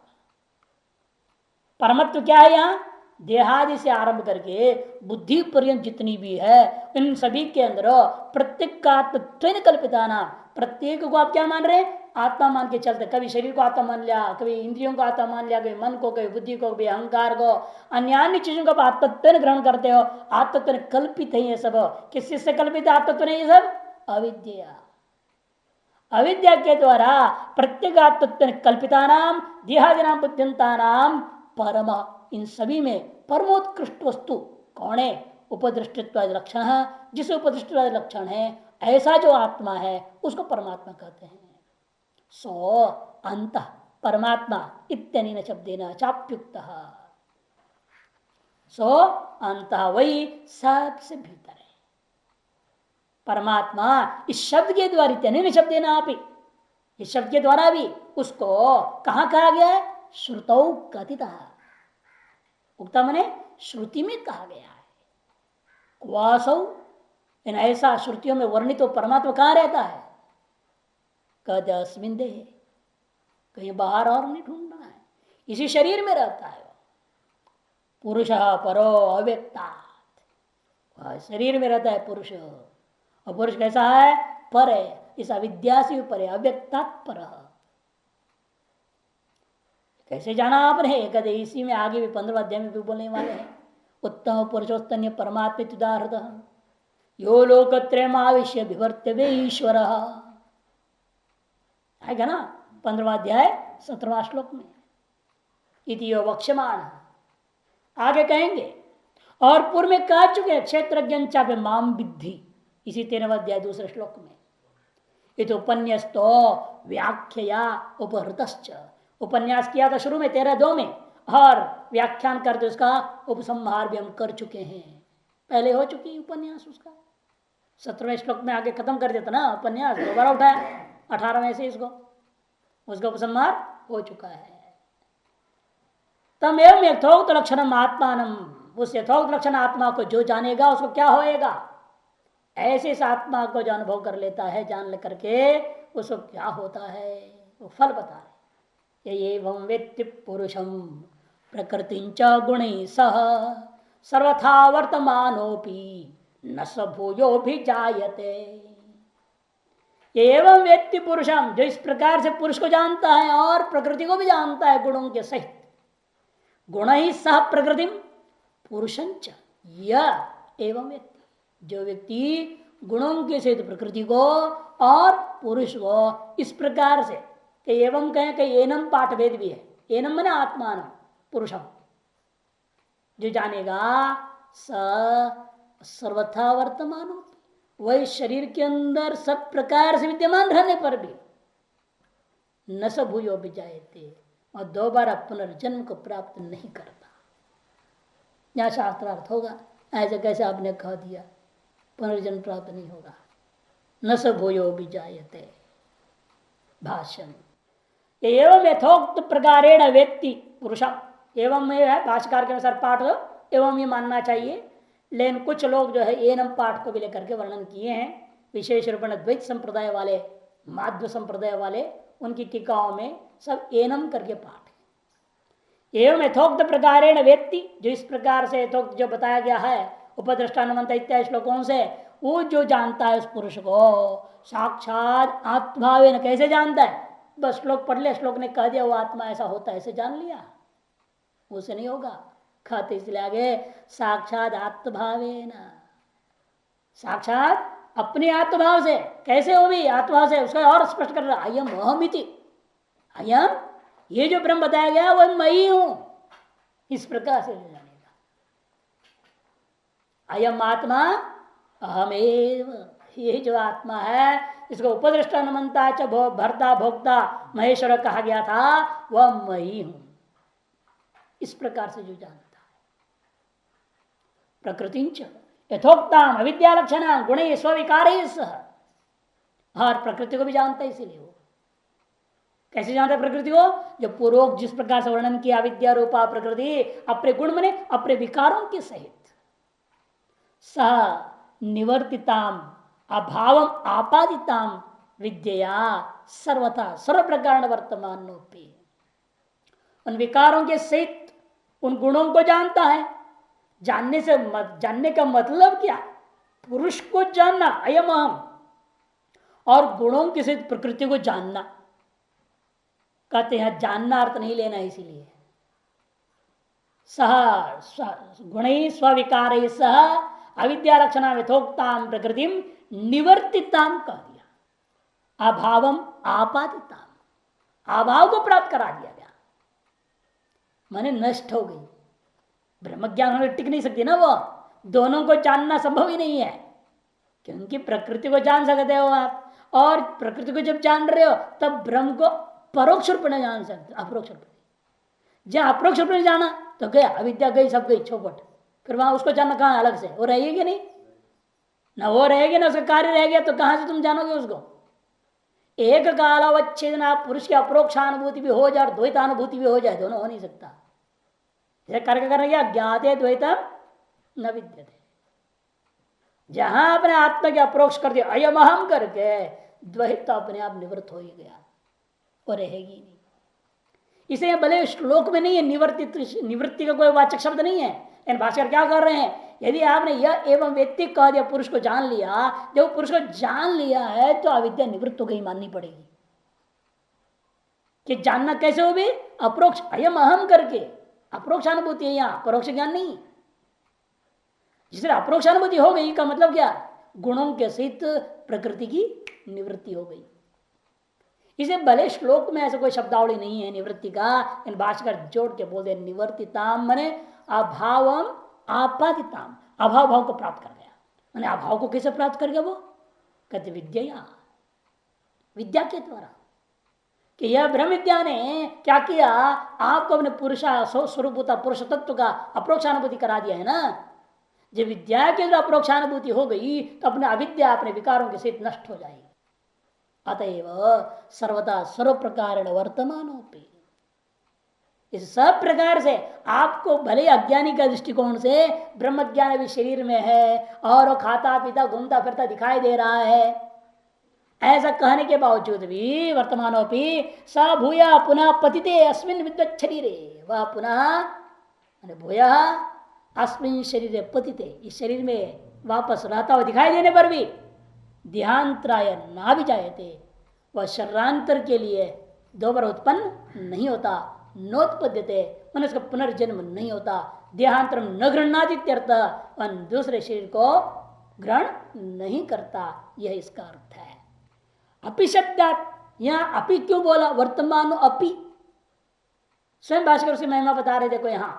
परमत्व क्या है? यहाँ देहादि से आरंभ करके बुद्धि पर्यंत जितनी भी है इन सभी के अंदर प्रत्येगात्मत्वेन कल्पितानाम, प्रत्येक को आप क्या मान रहे हैं? आत्मा मान के चलते। कभी शरीर को आत्मा मान लिया, कभी इंद्रियों को आत्मा मान लिया, कभी मन को, कभी बुद्धि को, कभी अहंकार को, अन्य चीजों को आप आत्मत्व ग्रहण करते हो। आत्मत्व कल्पित है ये सब। किस चीज से कल्पित आत्मत्व नहीं? ये सब अविद्या, अविद्या के द्वारा प्रत्येगात्मत्व कल्पिता नाम देहादिनाम बुद्धियंता नाम परम, इन सभी में परमोत्कृष्ट वस्तु कौन है? उपदृष्टित्व लक्षण है, जिस उपदृष्टित्व लक्षण है ऐसा जो आत्मा है उसको परमात्मा कहते हैं। सो अंत परमात्मा इत्यनेन शब्देन चाप्युक्त, सो अंत वही सबसे भीतर है परमात्मा। इस शब्द के द्वारा इत्यनेन शब्देन आप, इस शब्द के द्वारा भी उसको कहाँ कहा गया है? श्रुतौ कथिता, उक्ता मने श्रुति में कहा गया है। वासौ इन ऐसा श्रुतियों में वर्णित तो परमात्मा कहाँ रहता है? कद अस्मिन देह, कहीं बाहर और नहीं ढूंढना है, इसी शरीर में रहता है। पुरुष परो अव्यक्तात्, शरीर में रहता है पुरुष। और पुरुष कैसा है? पर है, इस अविद्या से पर है, अव्यक्तात् पर। कैसे जाना आपने? कहते इसी में आगे भी 15वें अध्याय में भी बोलने वाले हैं। उत्तम पुरुषोत्तन्य परमात्मा तुदाहृत यो लोकत्रयमाविश्य विवर्तव्य ईश्वर, आएगा ना 15वां अध्याय 17वां श्लोक में। इति यो वक्ष्यमाण, आगे कहेंगे। और पूर्व में कह चुके क्षेत्रज्ञ चापे माम विद्धि, इसी 13वां अध्याय दूसरे श्लोक में। इत उपन्यास्तो व्याख्या उपहृतश्च, उपन्यास किया था शुरू में 13:2 में, और व्याख्यान करते उसका उपसंहार भी हम कर चुके हैं। पहले हो चुकी उपन्यास उसका 17वें श्लोक में आगे खत्म कर देता ना उपन्यास, दोबारा उठाया 18वें से इसको, उसका उपसंहार हो चुका है। तम एवं यथोक्त लक्षणम आत्मानम, उस यथोक्त लक्षण आत्मा को जो जानेगा उसको क्या होएगा? ऐसे इस आत्मा को जो अनुभव कर लेता है, जान ले करके उसको क्या होता है वो फल बता रहे। एवं वेत्ति पुरुषम प्रकृतिंच गुणैः सह सर्वथा वर्तमानोपि न स भूयो भी जायते। एवं वेत्ति पुरुषम, जो इस प्रकार से पुरुष को जानता है और प्रकृति को भी जानता है गुणों के सहित। गुण ही सह प्रकृति पुरुषंच, यह एवं व्यक्ति, जो व्यक्ति गुणों के सहित प्रकृति को और पुरुष को इस प्रकार से, एवं कहें कि एनम पाठ भेद भी है, एनम मने आत्मान पुरुषम, जो जानेगा सर्वथा वर्तमान, वही शरीर के अंदर सब प्रकार से विद्यमान रहने पर भी न स भूयो भी जायते, और दोबारा पुनर्जन्म को प्राप्त नहीं करता। यह शास्त्रार्थ होगा, ऐसे कैसे आपने कह दिया पुनर्जन्म प्राप्त नहीं होगा। न स भूयो भी जायते। भाष्यम एवं यथोक्त प्रकारेण व्यक्ति पुरुषम, एवं है भाष्यकार के अनुसार पाठ एवं ये मानना चाहिए। लेकिन कुछ लोग जो है एनम पाठ को भी लेकर के वर्णन किए हैं, विशेष रूप में द्वैत संप्रदाय वाले, माध्व संप्रदाय वाले, उनकी टीकाओं में सब एनम करके पाठ है। एवं यथोक्त प्रकारेण व्यक्ति, जो इस प्रकार से यथोक्त जो बताया गया है उपद्रष्टानुमंत इत्यादि श्लोकों से, वो जो जानता है उस पुरुष को साक्षात आत्मावेन, कैसे जानता है? बस श्लोक पढ़ लिया, श्लोक ने कह दिया वो आत्मा ऐसा होता है, ऐसे जान लिया, उसे नहीं होगा। खाते इसलिए आगे साक्षात आत्मभावे न, साक्षात अपने आत्मभाव से। कैसे हो भी आत्मभाव से, उसका और स्पष्ट कर रहा, अयम अहमिति, अयम ये जो ब्रह्म बताया गया वह मैं ही हूं, इस प्रकार से जानेगा। अयम आत्मा अहमेव, ये जो आत्मा है इसको उपदृष्टा नमनता च भर्ता भोक्ता महेश्वर कहा गया था, वह मैं ही हूं, इस प्रकार से जो जानता है। प्रकृति यथोक्ताम अविद्या लक्षण गुण स्विकार सह, और प्रकृति को भी जानता है। इसीलिए वो कैसे जानता है प्रकृति को? जब पूर्वोक्त जिस प्रकार से वर्णन किया अविद्या रूपा प्रकृति अपने गुण मने अपने विकारों के सहित सह निवर्तिताम अभावम आपादिताम विद्या सर्वथा सर्व प्रकार वर्तमान, उन विकारों के सहित उन गुणों को जानता है। जानने से जानने का मतलब क्या? पुरुष को जानना अयम अहम, और गुणों के सहित प्रकृति को जानना। कहते हैं जानना अर्थ नहीं लेना, इसीलिए सह गुण स्विकार सह अविद्या लक्षणा यथोक्ताम प्रकृति निवर्तिताम कह दिया, अभावम आपादिताम, अभाव को प्राप्त करा दिया गया, माने नष्ट हो गई। ब्रह्मज्ञान होने टिक नहीं सकती ना, वो दोनों को जानना संभव ही नहीं है, क्योंकि प्रकृति को जान सकते हो आप, और प्रकृति को जब जान रहे हो तब ब्रह्म को परोक्ष रूप में जान सकते, अप्रोक्ष रूप में। जब अप्रोक्ष रूप में जाना तो गया, अविद्या गई, सब गई चौपट, फिर वहां उसको जानना कहाँ अलग से, वो रहेगी कि नहीं? ना वो रहेगी ना उसका कार्य रह गया, तो कहां से तुम जानोगे उसको? एक कालावच्छेदन आप पुरुष की अप्रोक्षानुभूति भी हो जाए और द्वैतानुभूति भी हो जाए, दोनों हो नहीं सकता। जैसे करके करने गया ज्ञाते द्वैतम न विद्यते, जहां अपने आत्मा के अप्रोक्ष कर दिया अयम अहम करके, द्वैत अपने आप निवृत्त हो ही गया, वो रहेगी नहीं। इसलिए भले श्लोक में नहीं है निवृत्ति का कोई वाचक शब्द नहीं है, इन भाष्कर क्या कर रहे हैं? यदि आपने यह एवं व्यक्ति कह दिया, पुरुष को जान लिया, जब पुरुष को जान लिया है तो अविद्या निवृत्त हो गई माननी पड़ेगी। कि जानना कैसे हो भी? अप्रोक्ष अयम अहम करके, अप्रोक्षानुभूति है यहाँ, परोक्ष ज्ञान नहीं। जिससे अप्रोक्षानुभूति हो गई का मतलब क्या? गुणों के सहित प्रकृति की निवृत्ति हो गई। इसे भले श्लोक में ऐसा कोई शब्दावली नहीं है निवृत्ति का, इन भाष्कर जोड़ के बोल दे निवर्तिताम मने अभावम आपादिताम, अभाव भाव को प्राप्त कर गया। मैंने अभाव को कैसे प्राप्त कर गया? वो कहते विद्या, विद्या के द्वारा। कि यह ब्रह्म विद्या ने क्या किया? आपको अपने पुरुषा स्वरूपता पुरुष तत्व का अप्रोक्षानुभूति करा दिया है ना। जब विद्या के जो अप्रोक्षानुभूति हो गई तो अपने अविद्या अपने विकारों के सहित नष्ट हो जाएगी। अतएव सर्वदा सर्व प्रकार वर्तमानोपि, इस सब प्रकार से आपको भले अज्ञानी का दृष्टिकोण से ब्रह्म ज्ञान भी शरीर में है और वो खाता पीता घूमता फिरता दिखाई दे रहा है, ऐसा कहने के बावजूद भी वर्तमानोपि स भूया पुनः पतिते अस्मिन् विद्वत् शरीरे, वह पुनः भूया अस्मिन् शरीरे पतिते, इस शरीर में वापस रहता हुआ दिखाई देने पर भी देहांतराय ना भी जायते, वह शरीरांतर के लिए दोबारा उत्पन्न नहीं होता। नोत्पद्यते मन उसका पुनर्जन्म नहीं होता। देहांतरम न गृहणादित्यर्थ, दूसरे शरीर को ग्रहण नहीं करता, यह इसका अर्थ है। अपि शब्दात, यहां अपि क्यों बोला? वर्तमान अपि, स्वयं भाष्कर से महिमा बता रहे थे को यहां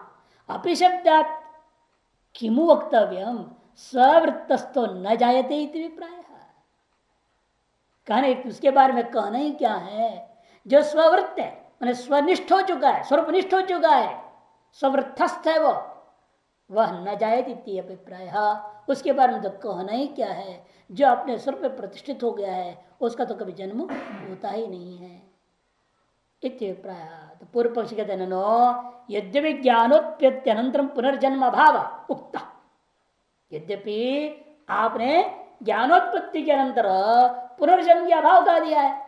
अपि शब्दात किमु वक्तव्यम स्ववृत्तस्तो न जायते इति विप्राय। कहने उसके बारे में कहना ही क्या है? जो स्ववृत्त है मैंने स्वनिष्ठ हो चुका है, स्वरूपनिष्ठ हो चुका है, स्ववृत्तस्थ है, वह न जायते अभिप्राय, उसके बारे में तो कहना ही क्या है? जो अपने स्वरूप में प्रतिष्ठित हो गया है उसका तो कभी जन्म होता ही नहीं है इत्यभिप्राय। तो पूर्व पक्ष कहते हैं नो यद्यपि ज्ञानोत्पत्त्यनंतरम पुनर्जन्म अभाव उक्ता, यद्यपि आपने ज्ञानोत्पत्ति के अनंतर पुनर्जन्म का अभाव कह दिया है,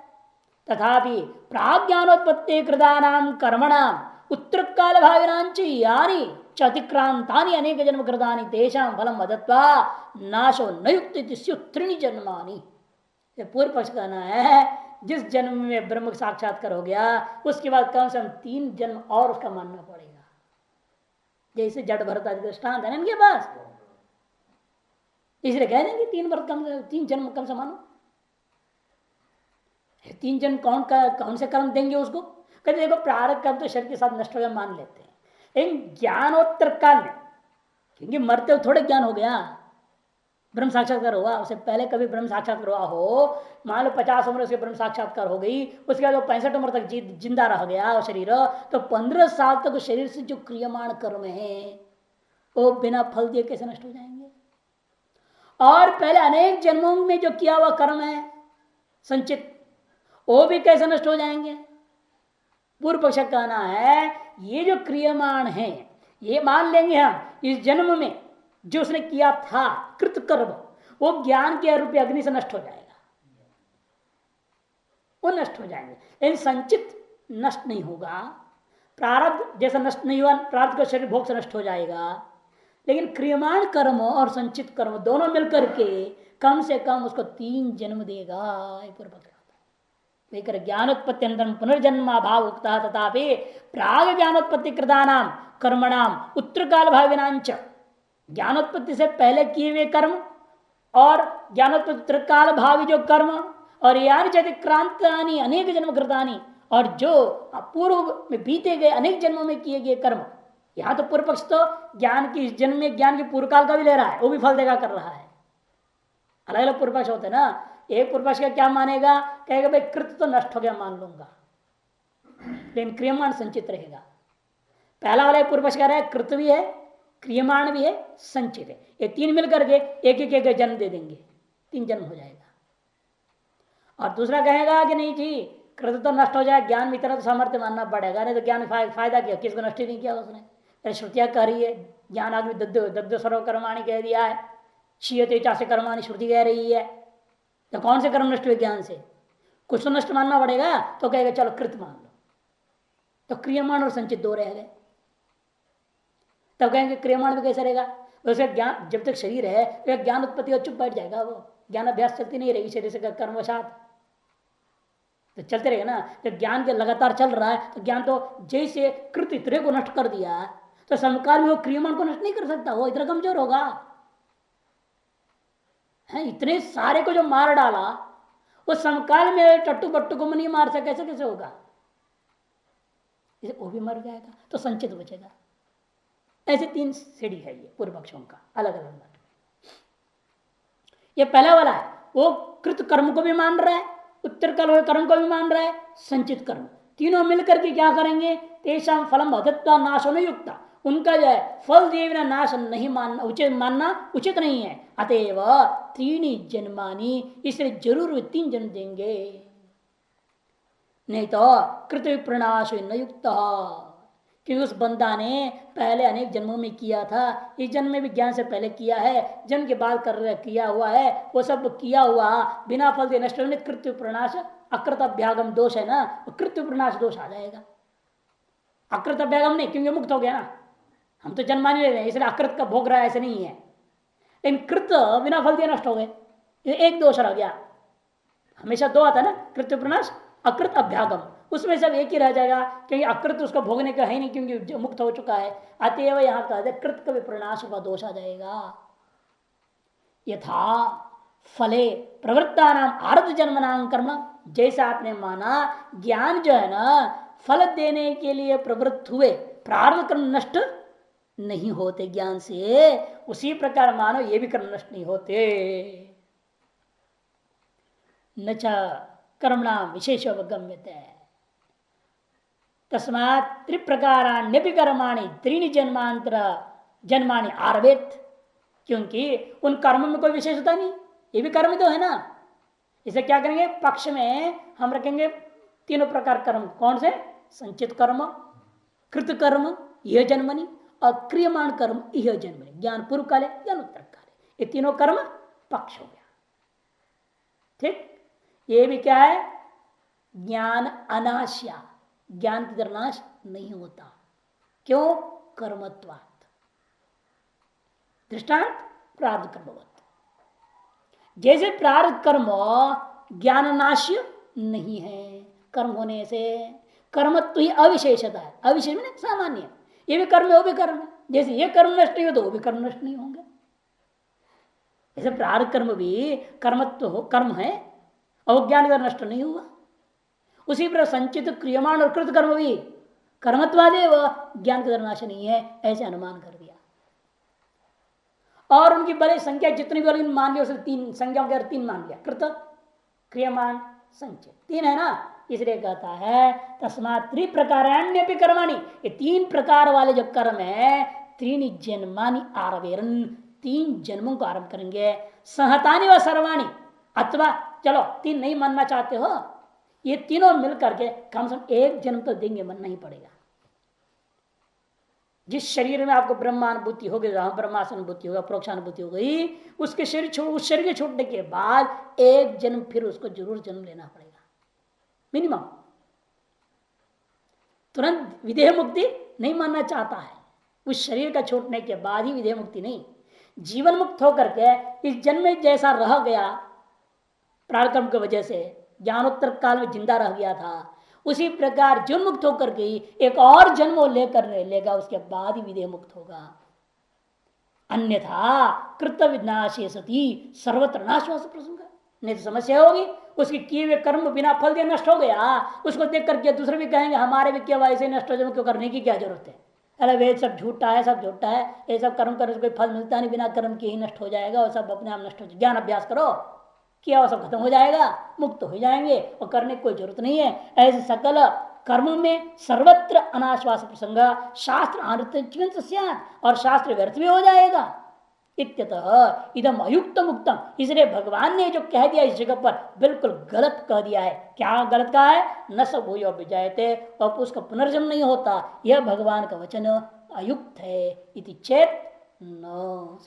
तथापि प्राज्ञानोत्पत्ति कृतानाम कर्मणाम उत्तर काल भाविनांच यानी च अतिक्रांतानि अनेक जन्म कृतानि तेषां फलम अदत्वा नाशो न युक्त त्रीणि जन्मानि। पूर्व पक्ष कहना है जिस जन्म में ब्रह्म का साक्षात्कार हो गया उसके बाद कम से कम 3 जन्म और उसका मानना पड़ेगा। जैसे जड़ भरत आदि दृष्टांत है ना इनके पास, इसलिए कह देंगे 3 जन्म कम से मानो। 3 जन्म कौन से कर्म देंगे उसको? कहते देखो प्रारब्ध कर्म तो शरीर के साथ नष्ट हो गया मान लेते हैं, लेकिन ज्ञानोत्तर काल में, क्योंकि मरते हुए थोड़े ज्ञान हो गया, ब्रह्म साक्षात्कार हुआ, उससे पहले कभी ब्रह्म साक्षात्कार हुआ हो, मान लो 50 उम्र उसके ब्रह्म साक्षात्कार हो गई, उसके बाद वो 65 उम्र तक जिंदा रह गया वो शरीर, तो 15 साल तक उस शरीर से जो क्रियमाण कर्म है वो बिना फल दिए कैसे नष्ट हो जाएंगे? और पहले अनेक जन्मों में जो किया हुआ कर्म है संचित, वो भी कैसे नष्ट हो जाएंगे? पूर्व पक्ष कहना है ये जो क्रियमाण है, ये मान लेंगे हम इस जन्म में जो उसने किया था कृत कर्म, वो ज्ञान के रूपी अग्नि से नष्ट हो जाएगा, वो नष्ट हो जाएंगे। लेकिन संचित नष्ट नहीं होगा, प्रारब्ध जैसा नष्ट नहीं हुआ, प्रारब्ध का शरीर भोग से नष्ट हो जाएगा, लेकिन क्रियमाण कर्म और संचित कर्म दोनों मिलकर के कम से कम उसको 3 जन्म देगा। पूर्व पक्ष ज्ञानोत्पत्ति अनंतरम पुनर्जन्मा भाव उक्ता तथापि प्राग ज्ञानोत्पत्ति कृतानाम कर्मणाम उत्तरकाल भाविनांच, ज्ञानोत्पत्ति से पहले किए हुए कर्म और ज्ञानोत्पत्ति काल भावी जो कर्म, और यानी चतिक्रांतानि अनेक जन्म कृतानि, और जो पूर्व में बीते गए अनेक जन्मों में किए गए कर्म। यहाँ तो पूर्व पक्ष तो ज्ञान की इस जन्म में ज्ञान के पूर्व काल का भी ले रहा है, वो भी फल देगा कर रहा है। अलग अलग पूर्व पक्ष होते हैं ना, एक पूर्व पक्ष का क्या मानेगा, कहेगा भाई कृत तो नष्ट हो गया मान लूंगा, लेकिन क्रियमाण संचित रहेगा। पहला वाला पूर्व पक्ष कह रहा है कृत भी है, क्रियमाण भी है, संचित है, ये 3 मिलकर के एक जन्म दे देंगे, 3 जन्म हो जाएगा। और दूसरा कहेगा कि नहीं जी कृत तो नष्ट हो जाए, ज्ञान में इतना तो सामर्थ्य मानना पड़ेगा, नहीं तो ज्ञान फायदा क्या, किसको नष्ट ही नहीं किया उसने। श्रुतियां कह रही है ज्ञान आदमी दग्ध सर्व कर्माणी कह दिया है, क्षीयते चासे कर्माणी श्रुति कह रही है, तो कौन से कर्म नष्ट हुए ज्ञान से? कुछ तो नष्ट मानना पड़ेगा, तो कहेगा चलो कृत मान लो, तो क्रियमाण और संचित 2 रह गए। तब कहेंगे क्रियमाण भी कैसे रहेगा? वैसे ज्ञान जब तक शरीर है तो ज्ञान उत्पत्ति का चुप बैठ जाएगा, वो ज्ञान अभ्यास चलती नहीं रहेगी शरीर से कर्मवशात, तो चलते रहेगा ना। जब ज्ञान के लगातार चल रहा है तो ज्ञान तो जैसे कृत इतने को नष्ट कर दिया, तो समकाल में वो क्रियमाण को नष्ट नहीं कर सकता, वो इतना कमजोर होगा है। इतने सारे को जो मार डाला वो समकाल में टट्टू बट्टू को नहीं मार सके, कैसे होगा? वो भी मर जाएगा तो संचित बचेगा। ऐसे 3 सीढ़ी है ये पूर्व पक्षों का, अलग अलग। ये पहला वाला है, वो कृत कर्म को भी मान रहा है, उत्तर काल कर्म को भी मान रहा है, संचित कर्म, तीनों मिलकर के क्या करेंगे? तेषाम फलम अदत्वा नाशो न युक्ता, उनका जो है फल दिए बिना नाश नहीं मानना उचित नहीं है। अतएव 3 जन्मानी, इसलिए जरूर 3 जन्म देंगे, नहीं तो कृत विप्रणाश न युक्त, क्योंकि उस बंदा ने पहले अनेक जन्मों में किया था, इस जन्म में भी ज्ञान से पहले किया है, जन्म के बाद किया हुआ है, वो सब किया हुआ बिना फल से नष्ट होने, कृत्य प्रणाश अकृत अभ्यागम दोष है ना, कृत्य प्रणाश दोष आ जाएगा। अकृत अभ्यागम नहीं, क्योंकि मुक्त हो गया ना, हम तो जन्मा नहीं ले रहे हैं इसलिए अकृत का भोग रहा है, ऐसे नहीं है। लेकिन कृत बिना फल दिए नष्ट हो गए, एक दोष रह गया। हमेशा 2 आता है ना, कृत्य प्रणाश अकृत अभ्यागम, उसमें सब एक ही रह जाएगा, क्योंकि अकृत उसको भोगने का है नहीं, क्योंकि मुक्त हो चुका है। अतएव यहां कहा कृत का विप्रणाश का दोष आ जाएगा। यथा फले प्रवृत्ता नाम आर्ध जन्म नाम कर्म, जैसा आपने माना ज्ञान जो है ना फल देने के लिए प्रवृत्त हुए, प्रारब्ध कर्म नष्ट नहीं होते ज्ञान से, उसी प्रकार मानो ये भी कर्म नष्ट नहीं होते। न च कर्मणाम विशेष अवगम्यते, तस्मात् 3 प्रकाराण्यपि कर्माणि 3 जन्मानि आरवेत, क्योंकि उन कर्म में कोई विशेषता नहीं, ये भी कर्म तो है ना। इसे क्या करेंगे? पक्ष में हम रखेंगे 3 प्रकार कर्म, कौन से? संचित कर्म, कृत कर्म यह जन्मनि, और क्रियमाण कर्म यह जन्मनि, ज्ञान पूर्व काले ज्ञान उत्तर काले, ये तीनों कर्म पक्ष हो गया। ठीक, ये भी क्या है? ज्ञान अनाश्या, ज्ञान की तरह नाश नहीं होता, क्यों? कर्मत्वात्। दृष्टांत प्रारब्ध कर्मवत, जैसे प्रारब्ध कर्म ज्ञान नाश्य नहीं है। कर्म होने से कर्मत्व ही अविशेषता है, अविशेष में सामान्य, ये भी कर्म है वो भी कर्म है, जैसे ये कर्म नष्ट नहीं हो तो वो भी कर्म नष्ट नहीं होंगे। जैसे प्रारब्ध कर्म भी कर्मत्व हो, कर्म है और ज्ञान का नष्ट नहीं हुआ, उसी पर संचित क्रियमाण और कृत कर्म भी कर्मत्वादेव ज्ञान का नाश नहीं है, ऐसे अनुमान कर दिया। और उनकी बड़े संख्या जितनी भी मान लिया, उसे तीन संख्याओं के तीन मान लिया, कृत क्रियमाण संचित तीन है ना, इसलिए कहता है तस्मात् त्रिप्रकाराण्य भी कर्माणि, ये तीन प्रकार वाले जो कर्म है त्रीनि जन्मानि आरवेरन, तीन जन्मों को आरंभ करेंगे, सहतानि व सर्वाणि, अथवा चलो तीन नहीं मानना चाहते हो, ये तीनों मिलकर के कम से कम एक जन्म तो देंगे, मानना ही पड़ेगा। जिस शरीर में आपको ब्रह्मानुभूति होगी, ब्रह्मानुभूति होगा, प्रोक्षानुभूति हो गई, उसके शरीर उस शरीर के छूटने के बाद एक जन्म फिर उसको जरूर जन्म लेना पड़ेगा मिनिमम। तुरंत विदेह मुक्ति नहीं मानना चाहता है, उस शरीर का छूटने के बाद ही विदेह मुक्ति नहीं, जीवन मुक्त होकर के इस जन्म में जैसा रह गया प्रारब्ध की वजह से, ज्ञानोत्तर काल में जिंदा रह गया था, उसी प्रकार जीवन मुक्त होकर के एक और जन्म लेकर लेगा, उसके बाद ही विदेह मुक्त होगा। अन्यथा कृत विनाशे सती सर्वत्र नाशवास प्रसंग, नहीं तो समस्या होगी, उसकी किए हुए कर्म बिना फल दिए नष्ट हो गया, उसको देख करके दूसरे भी कहेंगे हमारे भी क्या वैसे नष्ट हो जाए, क्यों करने की क्या जरूरत है, अरे वेद सब झूठा है, सब झूठा है, ये सब कर्म करने से कोई फल मिलता नहीं, बिना कर्म के ही नष्ट हो जाएगा, और सब अपने आप नष्ट हो जाएगा, ज्ञान अभ्यास करो किया वो सब खत्म हो जाएगा, मुक्त हो जाएंगे और करने की कोई जरूरत नहीं है। ऐसे सकल कर्म में सर्वत्र अनाश्वास प्रसंग, शास्त्र अनृत और शास्त्र व्यर्थ भी हो जाएगा। इत्यतः इदम अयुक्त मुक्तम, इसलिए भगवान ने जो कह दिया इस जगह पर बिल्कुल गलत कह दिया है। क्या गलत कहा है? न स भूयो विजायते, और उसका पुनर्जन्म नहीं होता, यह भगवान का वचन अयुक्त है। इति चेत न